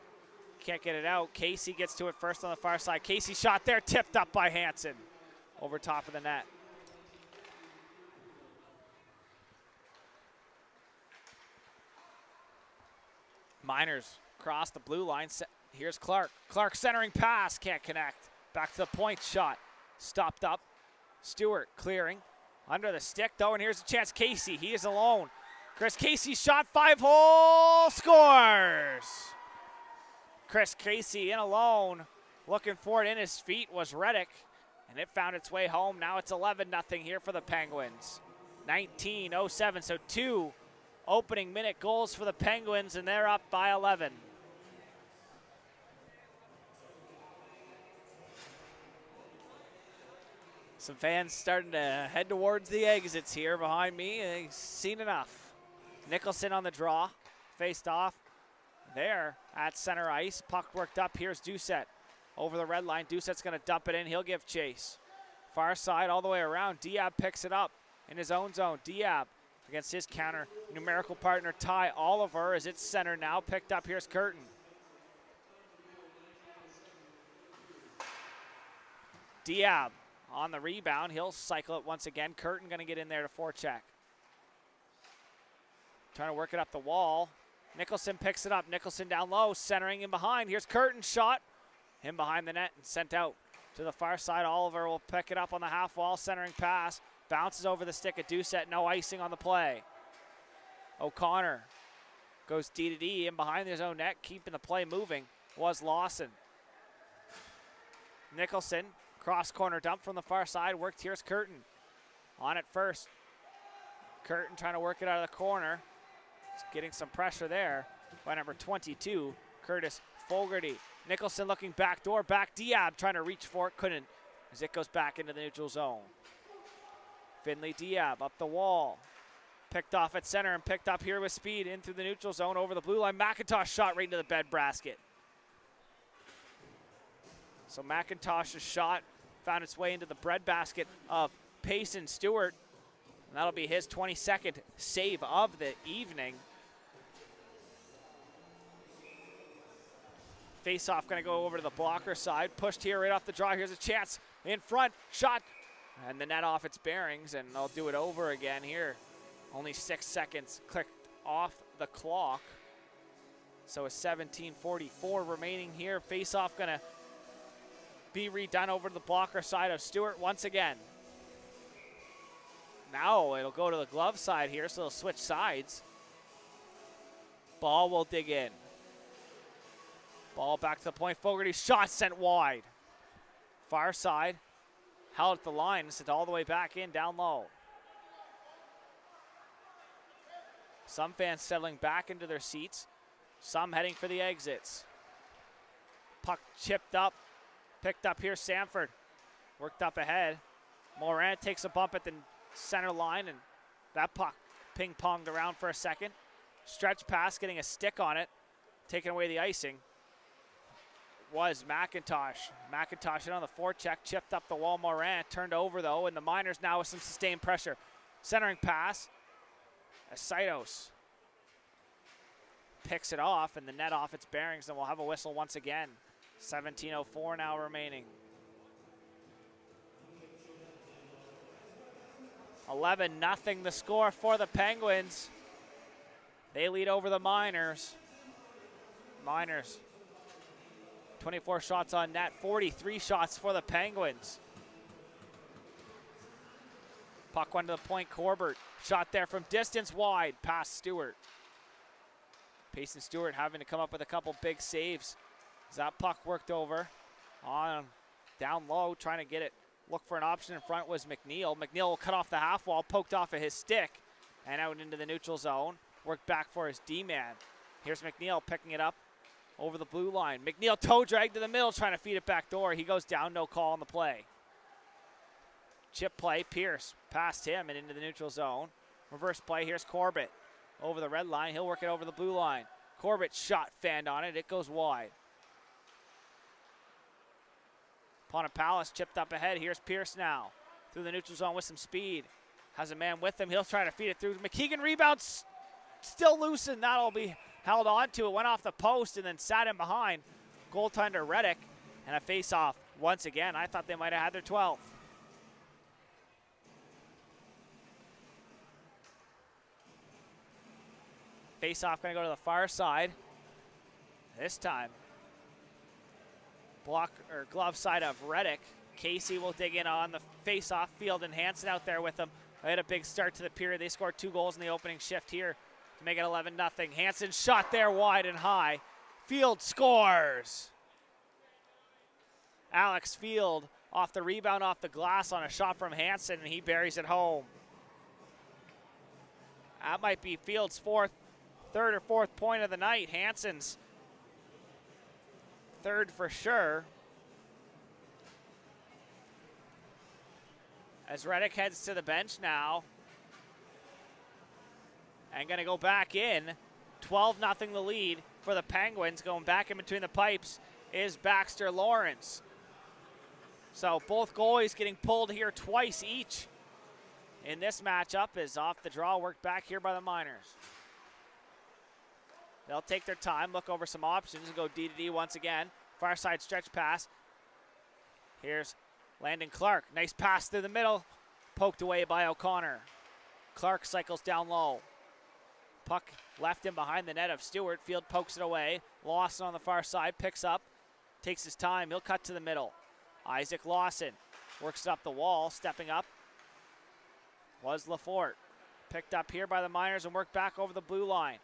Can't get it out. Casey gets to it first on the far side. Casey shot there, tipped up by Hansen over top of the net. Miners cross the blue line. Here's Clark. Clark centering pass, can't connect. Back to the point shot. Stopped up. Stewart clearing. Under the stick though, and here's a chance. Casey, he is alone. Chris Casey shot, 5-hole, scores! Chris Casey in alone. Looking for it in his feet was Reddick, and it found its way home. Now it's 11-0 here for the Penguins. 19:07, so 2 opening minute goals for the Penguins, and they're up by 11. Some fans starting to head towards the exits here behind me. They've seen enough. Nicholson on the draw, faced off there at center ice. Puck worked up. Here's Doucette over the red line. Doucette's going to dump it in. He'll give chase. Far side all the way around. Diab picks it up in his own zone. Diab against his counter numerical partner Ty Oliver as it's center now. Picked up. Here's Curtin. Diab on the rebound. He'll cycle it once again. Curtin going to get in there to forecheck. Trying to work it up the wall. Nicholson picks it up. Nicholson down low, centering in behind. Here's Curtin's shot. Him behind the net and sent out to the far side. Oliver will pick it up on the half wall, centering pass. Bounces over the stick of Doucette. No icing on the play. O'Connor goes D to D in behind his own net, keeping the play moving. Was Lawson. Nicholson, cross corner dump from the far side. Worked. Here's Curtin on it first. Curtin trying to work it out of the corner. Getting some pressure there by number 22, Curtis Fogarty. Nicholson looking back door, back Diab trying to reach for it, couldn't as it goes back into the neutral zone. Finley Diab up the wall. Picked off at center and picked up here with speed in through the neutral zone over the blue line. McIntosh shot right into the bed basket. So McIntosh's shot found its way into the bread basket of Payson Stewart. And that'll be his 22nd save of the evening. Face-off going to go over to the blocker side. Pushed here right off the draw. Here's a chance in front. Shot. And the net off its bearings, and they'll do it over again here. Only 6 seconds clicked off the clock. So a 17:44 remaining here. Face-off going to be redone over to the blocker side of Stewart once again. Now it'll go to the glove side here, so they'll switch sides. Ball will dig in. Ball back to the point. Fogarty's shot sent wide. Far side. Held at the line. Sent all the way back in, down low. Some fans settling back into their seats. Some heading for the exits. Puck chipped up. Picked up here, Sanford. Worked up ahead. Moran takes a bump at the center line, and that puck ping-ponged around for a second. Stretch pass, getting a stick on it, taking away the icing. Was McIntosh. McIntosh in on the forecheck, chipped up the wall. Moran turned over though, and the Miners now with some sustained pressure. Centering pass. Saitos picks it off, and the net off its bearings, and we'll have a whistle once again. 17:04 now remaining. 11-0 the score for the Penguins. They lead over the Miners. Miners, 24 shots on net, 43 shots for the Penguins. Puck went to the point, Corbett. Shot there from distance wide, past Stewart. Payson Stewart having to come up with a couple big saves. As that puck worked over on down low, trying to get it. Look for an option in front was McNeil. McNeil will cut off the half wall, poked off of his stick, and out into the neutral zone. Worked back for his D-man. Here's McNeil picking it up over the blue line. McNeil toe drag to the middle, trying to feed it back door. He goes down, no call on the play. Chip play, Pierce past him and into the neutral zone. Reverse play, here's Corbett. Over the red line, he'll work it over the blue line. Corbett shot fanned on it, it goes wide. Ponapallis chipped up ahead, here's Pierce now. Through the neutral zone with some speed. Has a man with him, he'll try to feed it through. McKeegan rebounds, still loose, and that'll be held on to. It went off the post and then sat in behind. Goaltender Reddick, and a face-off once again. I thought they might have had their 12th. Face-off going to go to the far side. This time, block or glove side of Reddick. Casey will dig in on the face-off. Field and Hansen out there with them. They had a big start to the period. They scored 2 goals in the opening shift here to make it 11-0. Hansen shot there wide and high. Field scores. Alex Field off the rebound off the glass on a shot from Hansen, and he buries it home. That might be Field's third or fourth point of the night. Hansen's third for sure. As Reddick heads to the bench now. And going to go back in. 12-0 the lead for the Penguins. Going back in between the pipes is Baxter Lawrence. So both goalies getting pulled here twice each in this matchup. Is off the draw, worked back here by the Miners. They'll take their time, look over some options, and go D to D once again. Far side stretch pass. Here's Landon Clark. Nice pass through the middle. Poked away by O'Connor. Clark cycles down low. Puck left in behind the net of Stewart. Field pokes it away. Lawson on the far side, picks up, takes his time. He'll cut to the middle. Isaac Lawson works it up the wall, stepping up was Lafort. Picked up here by the Miners and worked back over the blue line.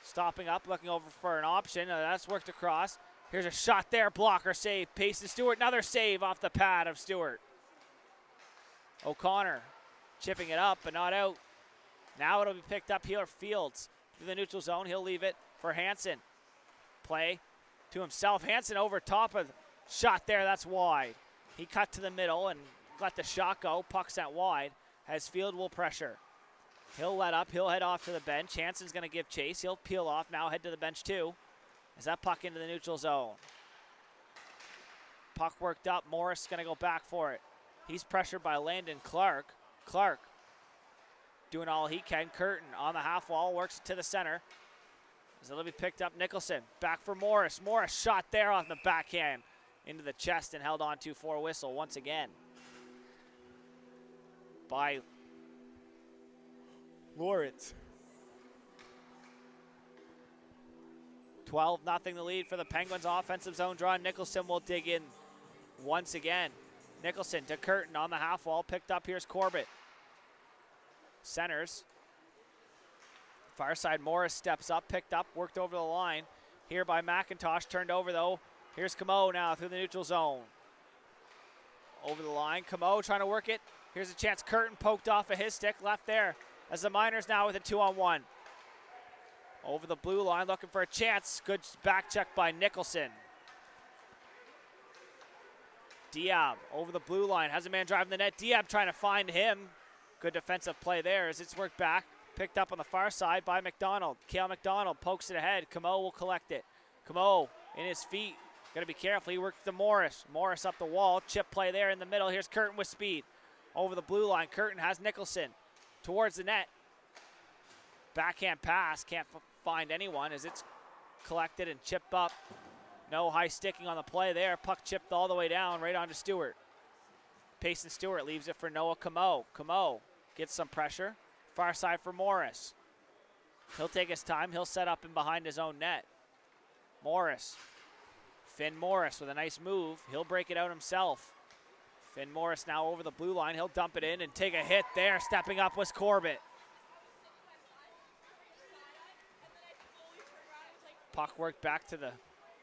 Stopping up, looking over for an option. That's worked across. Here's a shot there, blocker save. Payson Stewart, another save off the pad of Stewart. O'Connor chipping it up, but not out. Now it'll be picked up here, Fields. Through the neutral zone, he'll leave it for Hansen. Play to himself. Hansen over top of shot there, that's wide. He cut to the middle and let the shot go. Puck sent wide as Field will pressure. He'll let up, he'll head off to the bench. Hansen's gonna give chase, he'll peel off, now head to the bench too. As that puck into the neutral zone. Puck worked up, Morris gonna go back for it. He's pressured by Landon Clark. Clark doing all he can. Curtin on the half wall, works it to the center. As it'll be picked up, Nicholson back for Morris. Morris shot there on the backhand into the chest and held on to for a whistle once again by Lawrence. 12-0 the lead for the Penguins. Offensive zone draw. Nicholson will dig in once again. Nicholson to Curtin on the half wall. Picked up. Here's Corbett. Centers. Far side, Morris steps up. Picked up. Worked over the line. Here by McIntosh. Turned over though. Here's Camo now through the neutral zone. Over the line. Camo trying to work it. Here's a chance. Curtin poked off of his stick. Left there. As the Miners now with a 2-on-1. Over the blue line, looking for a chance. Good back check by Nicholson. Diab over the blue line, has a man driving the net. Diab trying to find him. Good defensive play there as it's worked back. Picked up on the far side by McDonald. Cale McDonald pokes it ahead. Camo will collect it. Camo in his feet. Got to be careful. He worked to Morris. Morris up the wall. Chip play there in the middle. Here's Curtin with speed. Over the blue line. Curtin has Nicholson. towards the net. Backhand pass, can't find anyone as it's collected and chipped up. No high sticking on the play there. Puck chipped all the way down, right onto Stewart. Payson Stewart leaves it for Noah Camo. Camo gets some pressure. Far side for Morris. He'll take his time. He'll set up in behind his own net. Morris. Finn Morris with a nice move. He'll break it out himself. Finn Morris now over the blue line. He'll dump it in and take a hit there. Stepping up was Corbett. Puck worked back to the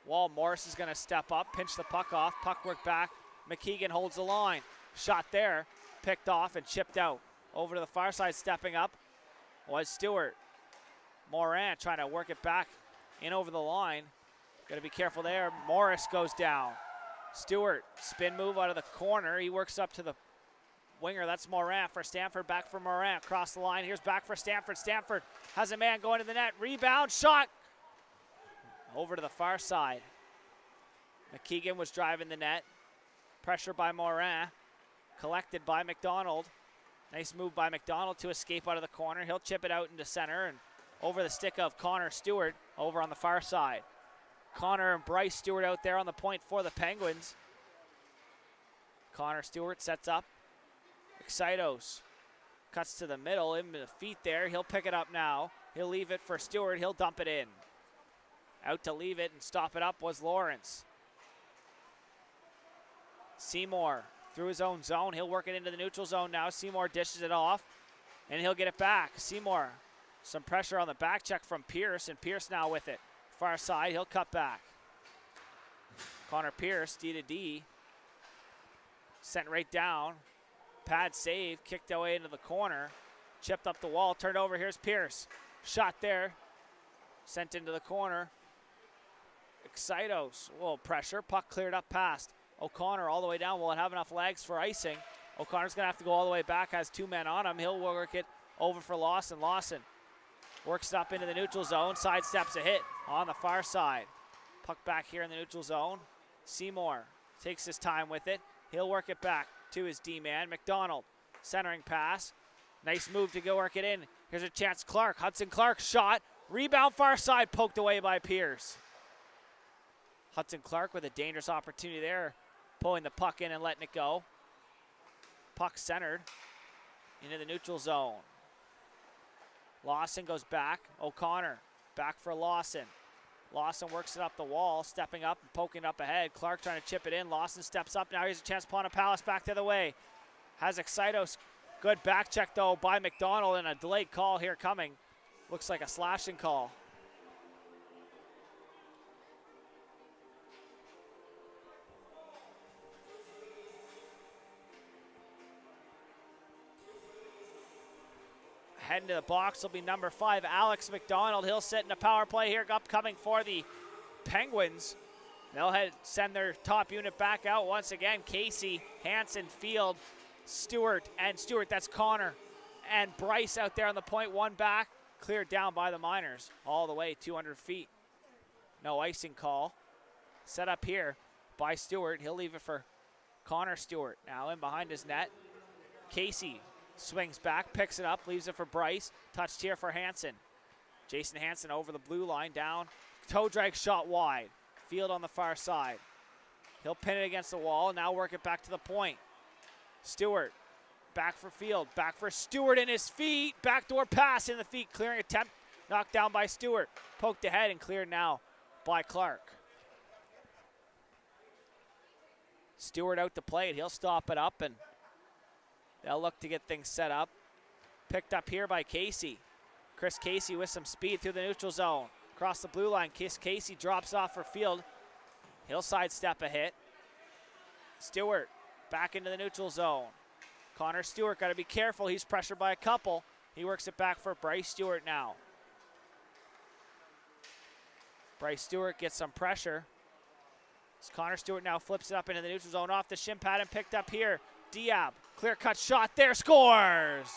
wall. Morris is going to step up, pinch the puck off. Puck worked back. McKeegan holds the line. Shot there, picked off and chipped out. Over to the far side, stepping up was Stewart. Morin trying to work it back in over the line. Got to be careful there. Morris goes down. Stewart, spin move out of the corner. He works up to the winger. That's Morin for Stanford. Back for Morin. Across the line. Here's back for Stanford. Stanford has a man going to the net. Rebound, shot. Over to the far side. McKeegan was driving the net. Pressure by Morin. Collected by McDonald. Nice move by McDonald to escape out of the corner. He'll chip it out into center and over the stick of Connor Stewart over on the far side. Connor and Bryce Stewart out there on the point for the Penguins. Connor Stewart sets up. Excitos cuts to the middle, into the feet there. He'll pick it up now. He'll leave it for Stewart. He'll dump it in. Out to leave it and stop it up was Lawrence. Seymour through his own zone. He'll work it into the neutral zone now. Seymour dishes it off, and he'll get it back. Seymour, some pressure on the back check from Pierce, and Pierce now with it. Far side, he'll cut back. Connor Pierce, D to D. Sent right down. Pad save, kicked away into the corner. Chipped up the wall, turned over, here's Pierce. Shot there, sent into the corner. Excitos, a little pressure, puck cleared up past. O'Connor all the way down, will it have enough legs for icing? O'Connor's gonna have to go all the way back, has two men on him. He'll work it over for Lawson. Lawson works it up into the neutral zone, sidesteps a hit on the far side. Puck back here in the neutral zone. Seymour takes his time with it. He'll work it back to his D-man. McDonald, centering pass. Nice move to go work it in. Here's a chance, Clark. Hudson Clark shot. Rebound far side, poked away by Pierce. Hudson Clark with a dangerous opportunity there. Pulling the puck in and letting it go. Puck centered into the neutral zone. Lawson goes back. O'Connor back for Lawson. Lawson works it up the wall, stepping up and poking up ahead. Clark trying to chip it in. Lawson steps up. Now here's a chance. Palace back the other way. Has Excitos. Good back check though by McDonald and a delayed call here coming. Looks like a slashing call. Heading to the box will be number 5, Alex McDonald. He'll sit in a power play here upcoming for the Penguins. They'll send their top unit back out once again. Casey, Hansen, Field, Stewart, that's Connor. And Bryce out there on the point, one back. Cleared down by the Miners all the way 200 feet. No icing call. Set up here by Stewart. He'll leave it for Connor Stewart. Now in behind his net. Casey swings back, picks it up, leaves it for Bryce. Touched here for Hansen. Jason Hansen over the blue line, down. Toe drag shot wide. Field on the far side. He'll pin it against the wall, now work it back to the point. Stewart, back for Field, back for Stewart in his feet. Backdoor pass in the feet, clearing attempt, knocked down by Stewart. Poked ahead and cleared now by Clark. Stewart out to play it, he'll stop it up and they'll look to get things set up. Picked up here by Casey. Chris Casey with some speed through the neutral zone. Across the blue line, Casey drops off for Field. He'll sidestep a hit. Stewart back into the neutral zone. Connor Stewart got to be careful. He's pressured by a couple. He works it back for Bryce Stewart now. Bryce Stewart gets some pressure. As Connor Stewart now flips it up into the neutral zone off the shin pad and picked up here. Diab, clear cut shot there, scores!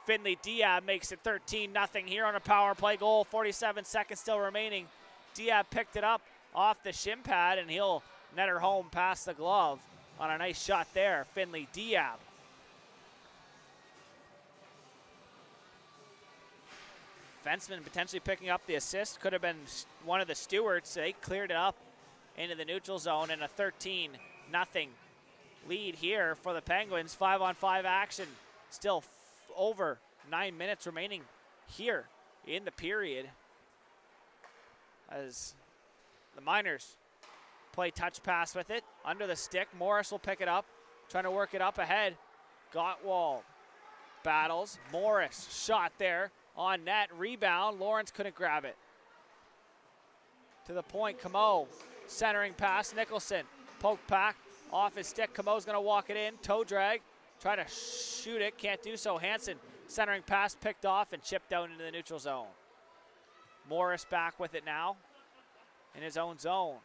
Finley Diab makes it 13-0 here on a power play goal. 47 seconds still remaining. Diab picked it up off the shin pad and he'll net her home past the glove on a nice shot there. Finley Diab. Defenseman potentially picking up the assist. Could have been one of the Stewarts. They cleared it up into the neutral zone, and a 13-0 lead here for the Penguins. 5-on-5 action. Still over 9 minutes remaining here in the period as the Miners play touch pass with it. Under the stick, Morris will pick it up, trying to work it up ahead. Gottwald battles. Morris, shot there on net. Rebound. Lawrence couldn't grab it. To the point, Camo. Centering pass, Nicholson. Poke back off his stick. Camo's going to walk it in. Toe drag. Try to shoot it. Can't do so. Hansen, centering pass, picked off and chipped out into the neutral zone. Morris back with it now in his own zone.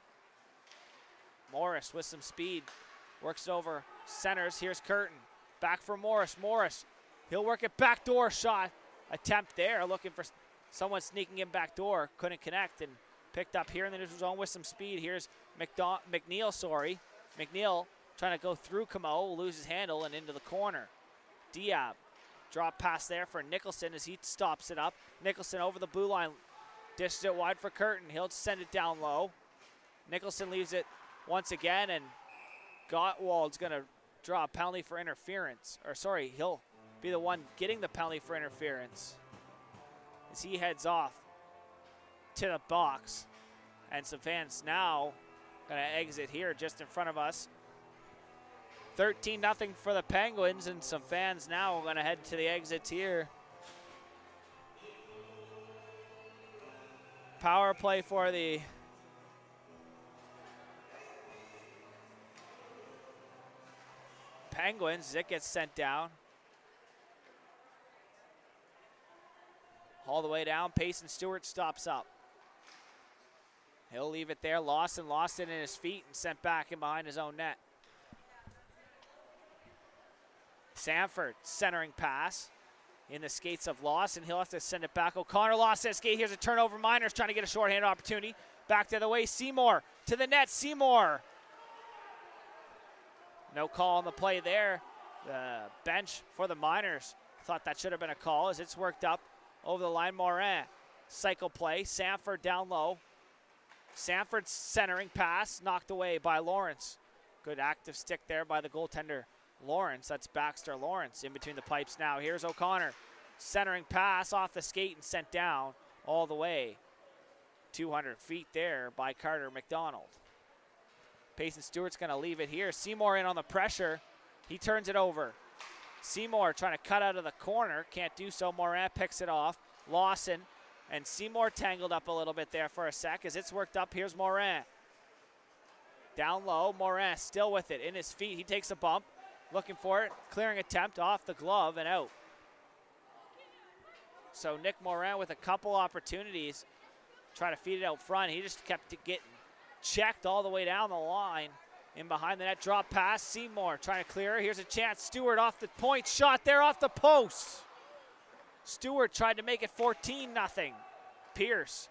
Morris with some speed. Works it over centers. Here's Curtin. Back for Morris. Morris, he'll work it backdoor shot. Attempt there, looking for someone sneaking in backdoor. Couldn't connect and picked up here in the neutral zone with some speed. Here's McNeil. McNeil trying to go through Camo, loses handle and into the corner. Diab, drop pass there for Nicholson as he stops it up. Nicholson over the blue line, dishes it wide for Curtin. He'll send it down low. Nicholson leaves it once again, and Gottwald's going to draw a penalty for interference. Or sorry, he'll be the one getting the penalty for interference as he heads off to the box. And some fans now going to exit here just in front of us. 13-0 for the Penguins, and some fans now going to head to the exits here. Power play for the Penguins. Zick gets sent down. All the way down. Payson Stewart stops up. He'll leave it there. Lawson lost it in his feet and sent back in behind his own net. Sanford centering pass in the skates of Lawson. He'll have to send it back. O'Connor lost that skate. Here's a turnover. Miners trying to get a shorthanded opportunity. Back the other way. Seymour to the net. Seymour. No call on the play there. The bench for the Miners thought that should have been a call as it's worked up over the line. Morin. Cycle play. Sanford down low. Sanford's centering pass knocked away by Lawrence. Good active stick there by the goaltender Lawrence. That's Baxter Lawrence in between the pipes now. Here's O'Connor. Centering pass off the skate and sent down all the way. 200 feet there by Carter McDonald. Payson Stewart's going to leave it here. Seymour in on the pressure. He turns it over. Seymour trying to cut out of the corner. Can't do so. Morin picks it off. Lawson and Seymour tangled up a little bit there for a sec as it's worked up. Here's Morin. Down low. Morin still with it. In his feet. He takes a bump. Looking for it. Clearing attempt off the glove and out. So Nick Morin with a couple opportunities. Try to feed it out front. He just kept getting checked all the way down the line. In behind the net, drop pass. Seymour trying to clear. Here's a chance. Stewart off the point. Shot there off the post. Stewart tried to make it 14-0. Pierce.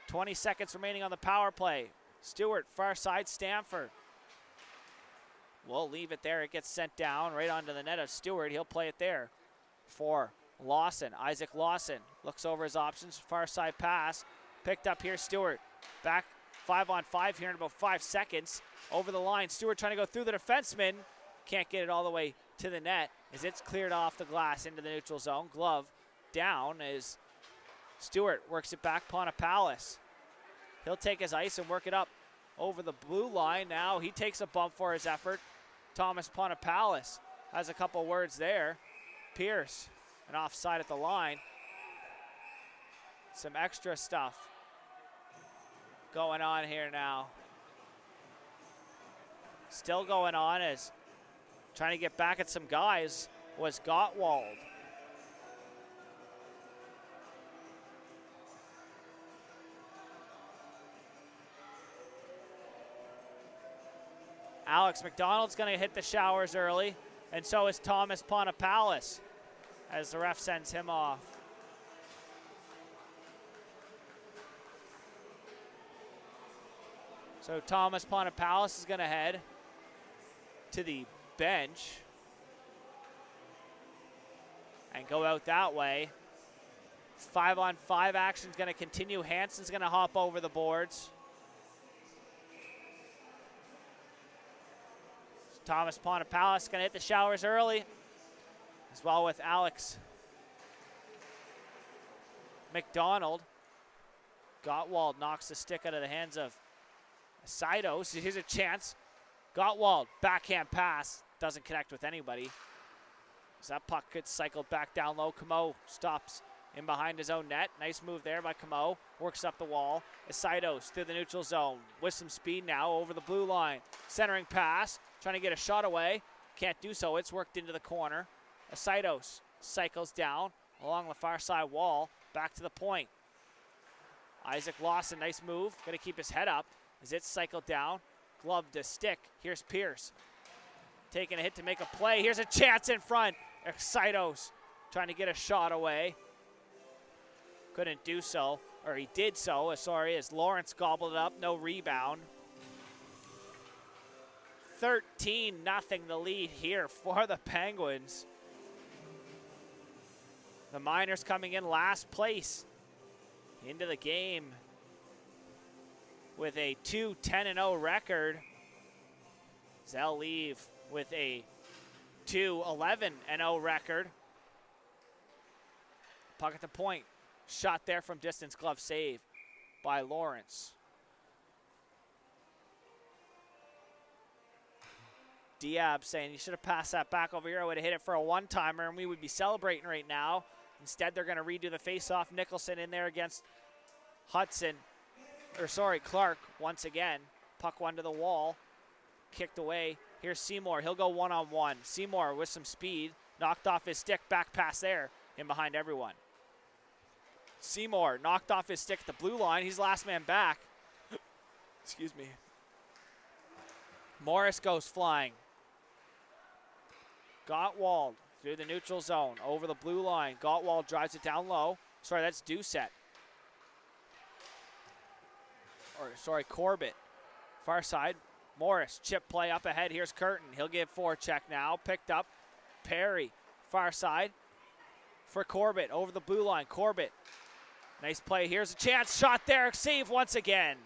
20 seconds remaining on the power play. Stewart, far side, Stanford. We'll leave it there. It gets sent down right onto the net of Stewart. He'll play it there for Lawson. Isaac Lawson looks over his options. Far side pass. Picked up here, Stewart. Back 5-on-5 here in about 5 seconds. Over the line, Stewart trying to go through the defenseman. Can't get it all the way to the net as it's cleared off the glass into the neutral zone. Glove down as Stewart works it back. Ponapallis. He'll take his ice and work it up over the blue line. Now he takes a bump for his effort. Thomas Ponapallis has a couple words there. Pierce, an offside at the line. Some extra stuff going on here now. Still going on as trying to get back at some guys was Gottwald. Alex McDonald's going to hit the showers early, and so is Thomas Ponapallis as the ref sends him off. So Thomas Ponapallis is going to head to the bench and go out that way 5-on-5 action is going to continue. Hanson's going to hop over the boards. Thomas Pontapalis going to hit the showers early, as well with Alex McDonald. Gottwald knocks the stick out of the hands of Saidos. Here's a chance. Gottwald, backhand pass, doesn't connect with anybody. So that puck gets cycled back down low. Camo stops in behind his own net. Nice move there by Camo. Works up the wall. Saidos through the neutral zone with some speed now over the blue line. Centering pass, trying to get a shot away. Can't do so. It's worked into the corner. Saidos cycles down along the far side wall. Back to the point. Isaac Lawson, nice move. Going to keep his head up as it's cycled down. Glove to stick. Here's Pierce. Taking a hit to make a play. Here's a chance in front. Saidos trying to get a shot away. Couldn't do so, or he did so, sorry, as Lawrence gobbled it up. No rebound. 13-0 the lead here for the Penguins. The Miners coming in last place into the game with a 2-10-0 record. They'll leave with a 2-11-0 record. Puck at the point. Shot there from distance, glove save by Lawrence. Diab saying, you should have passed that back over here. I would have hit it for a one-timer and we would be celebrating right now. Instead, they're going to redo the face-off. Nicholson in there against Clark once again. Puck one to the wall. Kicked away. Here's Seymour. He'll go one-on-one. Seymour with some speed. Knocked off his stick. Back pass there. In behind everyone. Seymour knocked off his stick at the blue line. He's last man back. Excuse me. Morris goes flying. Gottwald through the neutral zone. Over the blue line. Gottwald drives it down low. Sorry, that's Doucette. Corbett. Far side. Morris, chip play up ahead. Here's Curtin. He'll give forecheck now. Picked up. Perry. Far side for Corbett. Over the blue line. Corbett. Nice play. Here's a chance. Shot there. Save once again.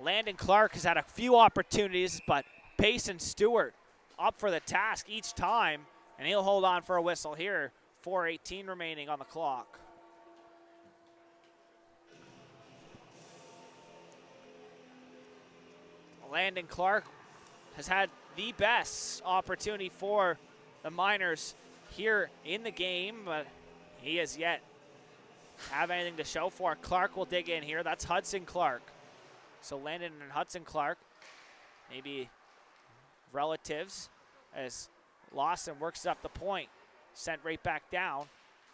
Landon Clark has had a few opportunities, but Payson Stewart up for the task each time, and he'll hold on for a whistle here. 4:18 remaining on the clock. Landon Clark has had the best opportunity for the Miners here in the game, but he has yet have anything to show for it. Clark will dig in here. That's Hudson Clark. So Landon and Hudson Clark, maybe relatives, as Lawson works up the point. Sent right back down.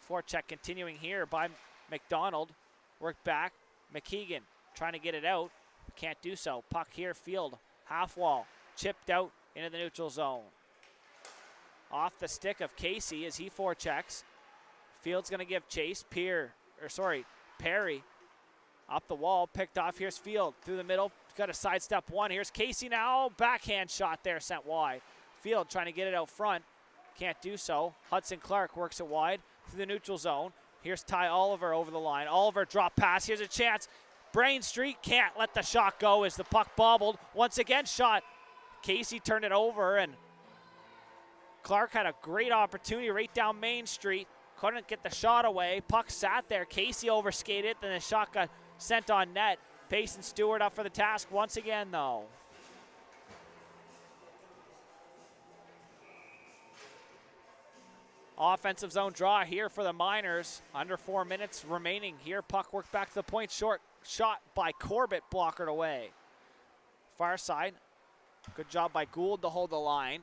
Forecheck continuing here by McDonald. Worked back. McKeegan trying to get it out. Can't do so. Puck here, field. Half wall. Chipped out into the neutral zone. Off the stick of Casey as he forechecks. Field's going to give chase. Perry. Up the wall, picked off. Here's Field through the middle. Got a sidestep one. Here's Casey now. Backhand shot there, sent wide. Field trying to get it out front. Can't do so. Hudson Clark works it wide through the neutral zone. Here's Ty Oliver over the line. Oliver drop pass. Here's a chance. Brain Street can't let the shot go as the puck bobbled. Once again, shot. Casey turned it over, and Clark had a great opportunity right down Main Street. Couldn't get the shot away. Puck sat there. Casey overskated. Then the shot got sent on net. Payson Stewart up for the task once again, though. Offensive zone draw here for the Miners. Under 4 minutes remaining here. Puck worked back to the point. Short shot by Corbett, blockered away. Far side. Good job by Gould to hold the line.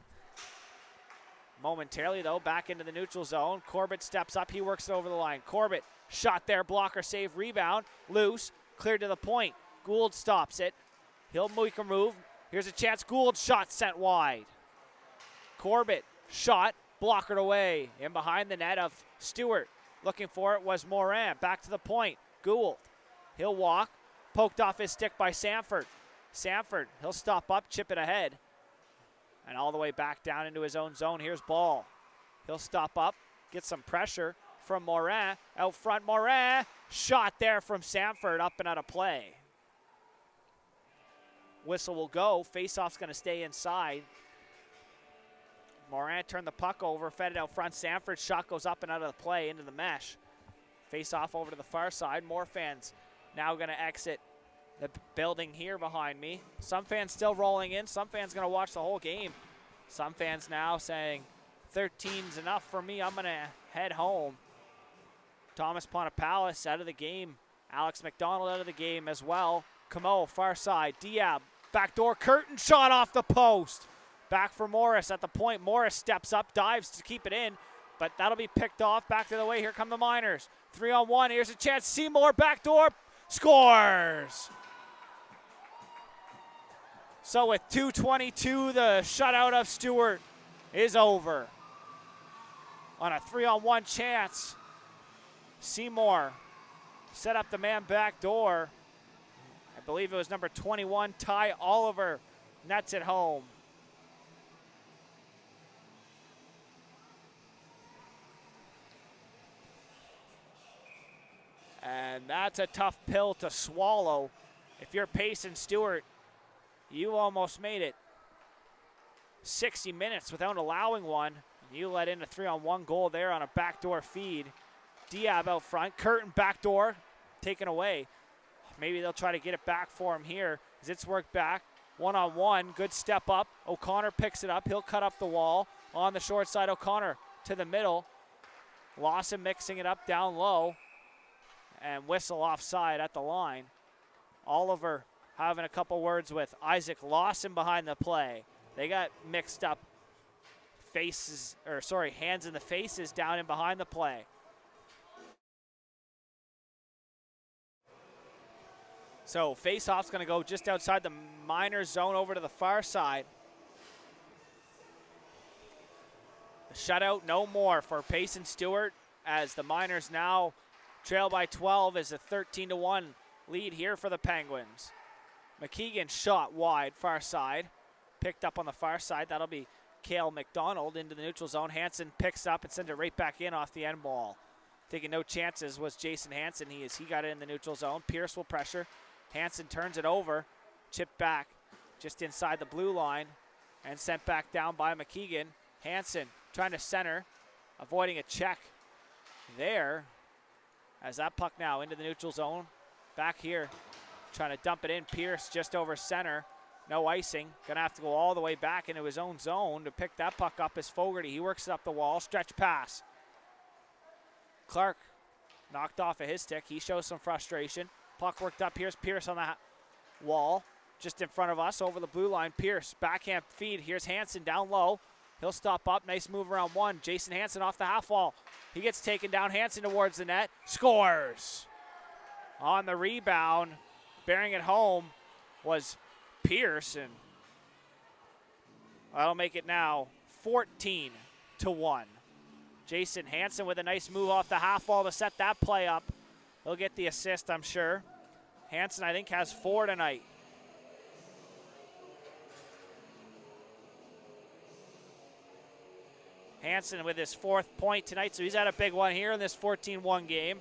Momentarily, though, back into the neutral zone. Corbett steps up. He works it over the line. Corbett, shot there. Blocker save, rebound. Loose. Cleared to the point. Gould stops it. He'll make a move. Here's a chance. Gould shot sent wide. Corbett, shot. Blockered away. In behind the net of Stewart. Looking for it was Morin. Back to the point. Gould. He'll walk. Poked off his stick by Sanford. Sanford, he'll stop up, chip it ahead. And all the way back down into his own zone. Here's Ball. He'll stop up, get some pressure. from Morin. Out front, Morin. Shot there from Sanford, up and out of play. Whistle will go. Faceoff's going to stay inside. Morin turned the puck over, fed it out front. Sanford's shot goes up and out of the play into the mesh. Face-off over to the far side. More fans now going to exit the building here behind me. Some fans still rolling in. Some fans going to watch the whole game. Some fans now saying, 13's enough for me. I'm going to head home. Thomas Pontapalis out of the game. Alex McDonald out of the game as well. Camo, far side. Diab, backdoor Curtin shot off the post. Back for Morris at the point. Morris steps up, dives to keep it in, but that'll be picked off. Back to the way. Here come the Miners. 3-on-1. Here's a chance. Seymour, backdoor, scores. So with 2:22, the shutout of Stewart is over. On a 3-on-1 chance, Seymour set up the man back door. I believe it was number 21, Ty Oliver, nets it home. And that's a tough pill to swallow. If you're Payson Stewart, you almost made it 60 minutes without allowing one. You let in a 3-on-1 goal there on a backdoor feed. Diab out front. Curtin backdoor taken away. Maybe they'll try to get it back for him here as it's worked back. 1-on-1. Good step up. O'Connor picks it up. He'll cut up the wall. On the short side, O'Connor to the middle. Lawson mixing it up down low. And whistle offside at the line. Oliver having a couple words with Isaac Lawson behind the play. They got mixed up hands in the faces down in behind the play. So face-off's going to go just outside the Miners zone over to the far side. The shutout no more for Payson Stewart as the Miners now trail by 12 as a 13-1 lead here for the Penguins. McKeegan shot wide, far side. Picked up on the far side. That'll be Cale McDonald into the neutral zone. Hansen picks up and sends it right back in off the end ball. Taking no chances was Jason Hansen. He got it in the neutral zone. Pierce will pressure. Hansen turns it over. Chipped back just inside the blue line and sent back down by McKeegan. Hansen trying to center, avoiding a check there. As that puck now into the neutral zone. Back here, trying to dump it in. Pierce just over center. No icing. Gonna have to go all the way back into his own zone to pick that puck up as Fogarty. He works it up the wall. Stretch pass. Clark knocked off of his stick. He shows some frustration. Puck worked up. Here's Pierce on the wall. Just in front of us over the blue line. Pierce, backhand feed. Here's Hansen down low. He'll stop up. Nice move around one. Jason Hansen off the half wall. He gets taken down. Hansen towards the net. Scores. On the rebound, bearing it home was Pierce, and that'll make it now 14-1. Jason Hansen with a nice move off the half wall to set that play up. He'll get the assist, I'm sure. Hansen, I think, has 4 tonight. Hansen with his 4th point tonight, so he's had a big one here in this 14-1 game.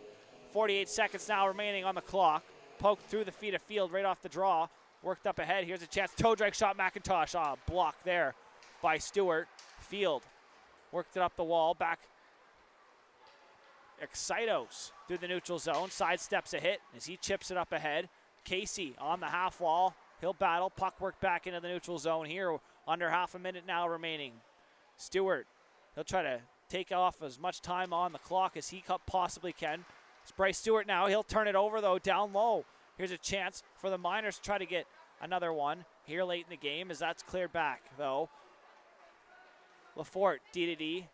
48 seconds now remaining on the clock. Poked through the feet of field right off the draw. Worked up ahead. Here's a chance. Toe drag shot, McIntosh. Block there by Stewart. Field worked it up the wall. Back. Excitos through the neutral zone. Sidesteps a hit as he chips it up ahead. Casey on the half wall. He'll battle. Puck work back into the neutral zone here. Under half a minute now remaining. Stewart. He'll try to take off as much time on the clock as he possibly can. It's Bryce Stewart now. He'll turn it over, though, down low. Here's a chance for the Miners to try to get another one here late in the game as that's cleared back, though. Lafort, D-to-D,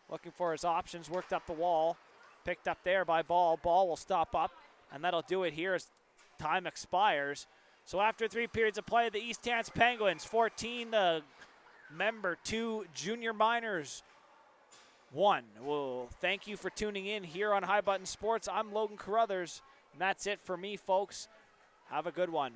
looking for his options. Worked up the wall. Picked up there by Ball. Ball will stop up, and that'll do it here as time expires. So after 3 periods of play, the East Hants Penguins 14, the member 2 Junior Miners 1. Well, thank you for tuning in here on High Button Sports. I'm Logan Carruthers, and that's it for me, folks. Have a good one.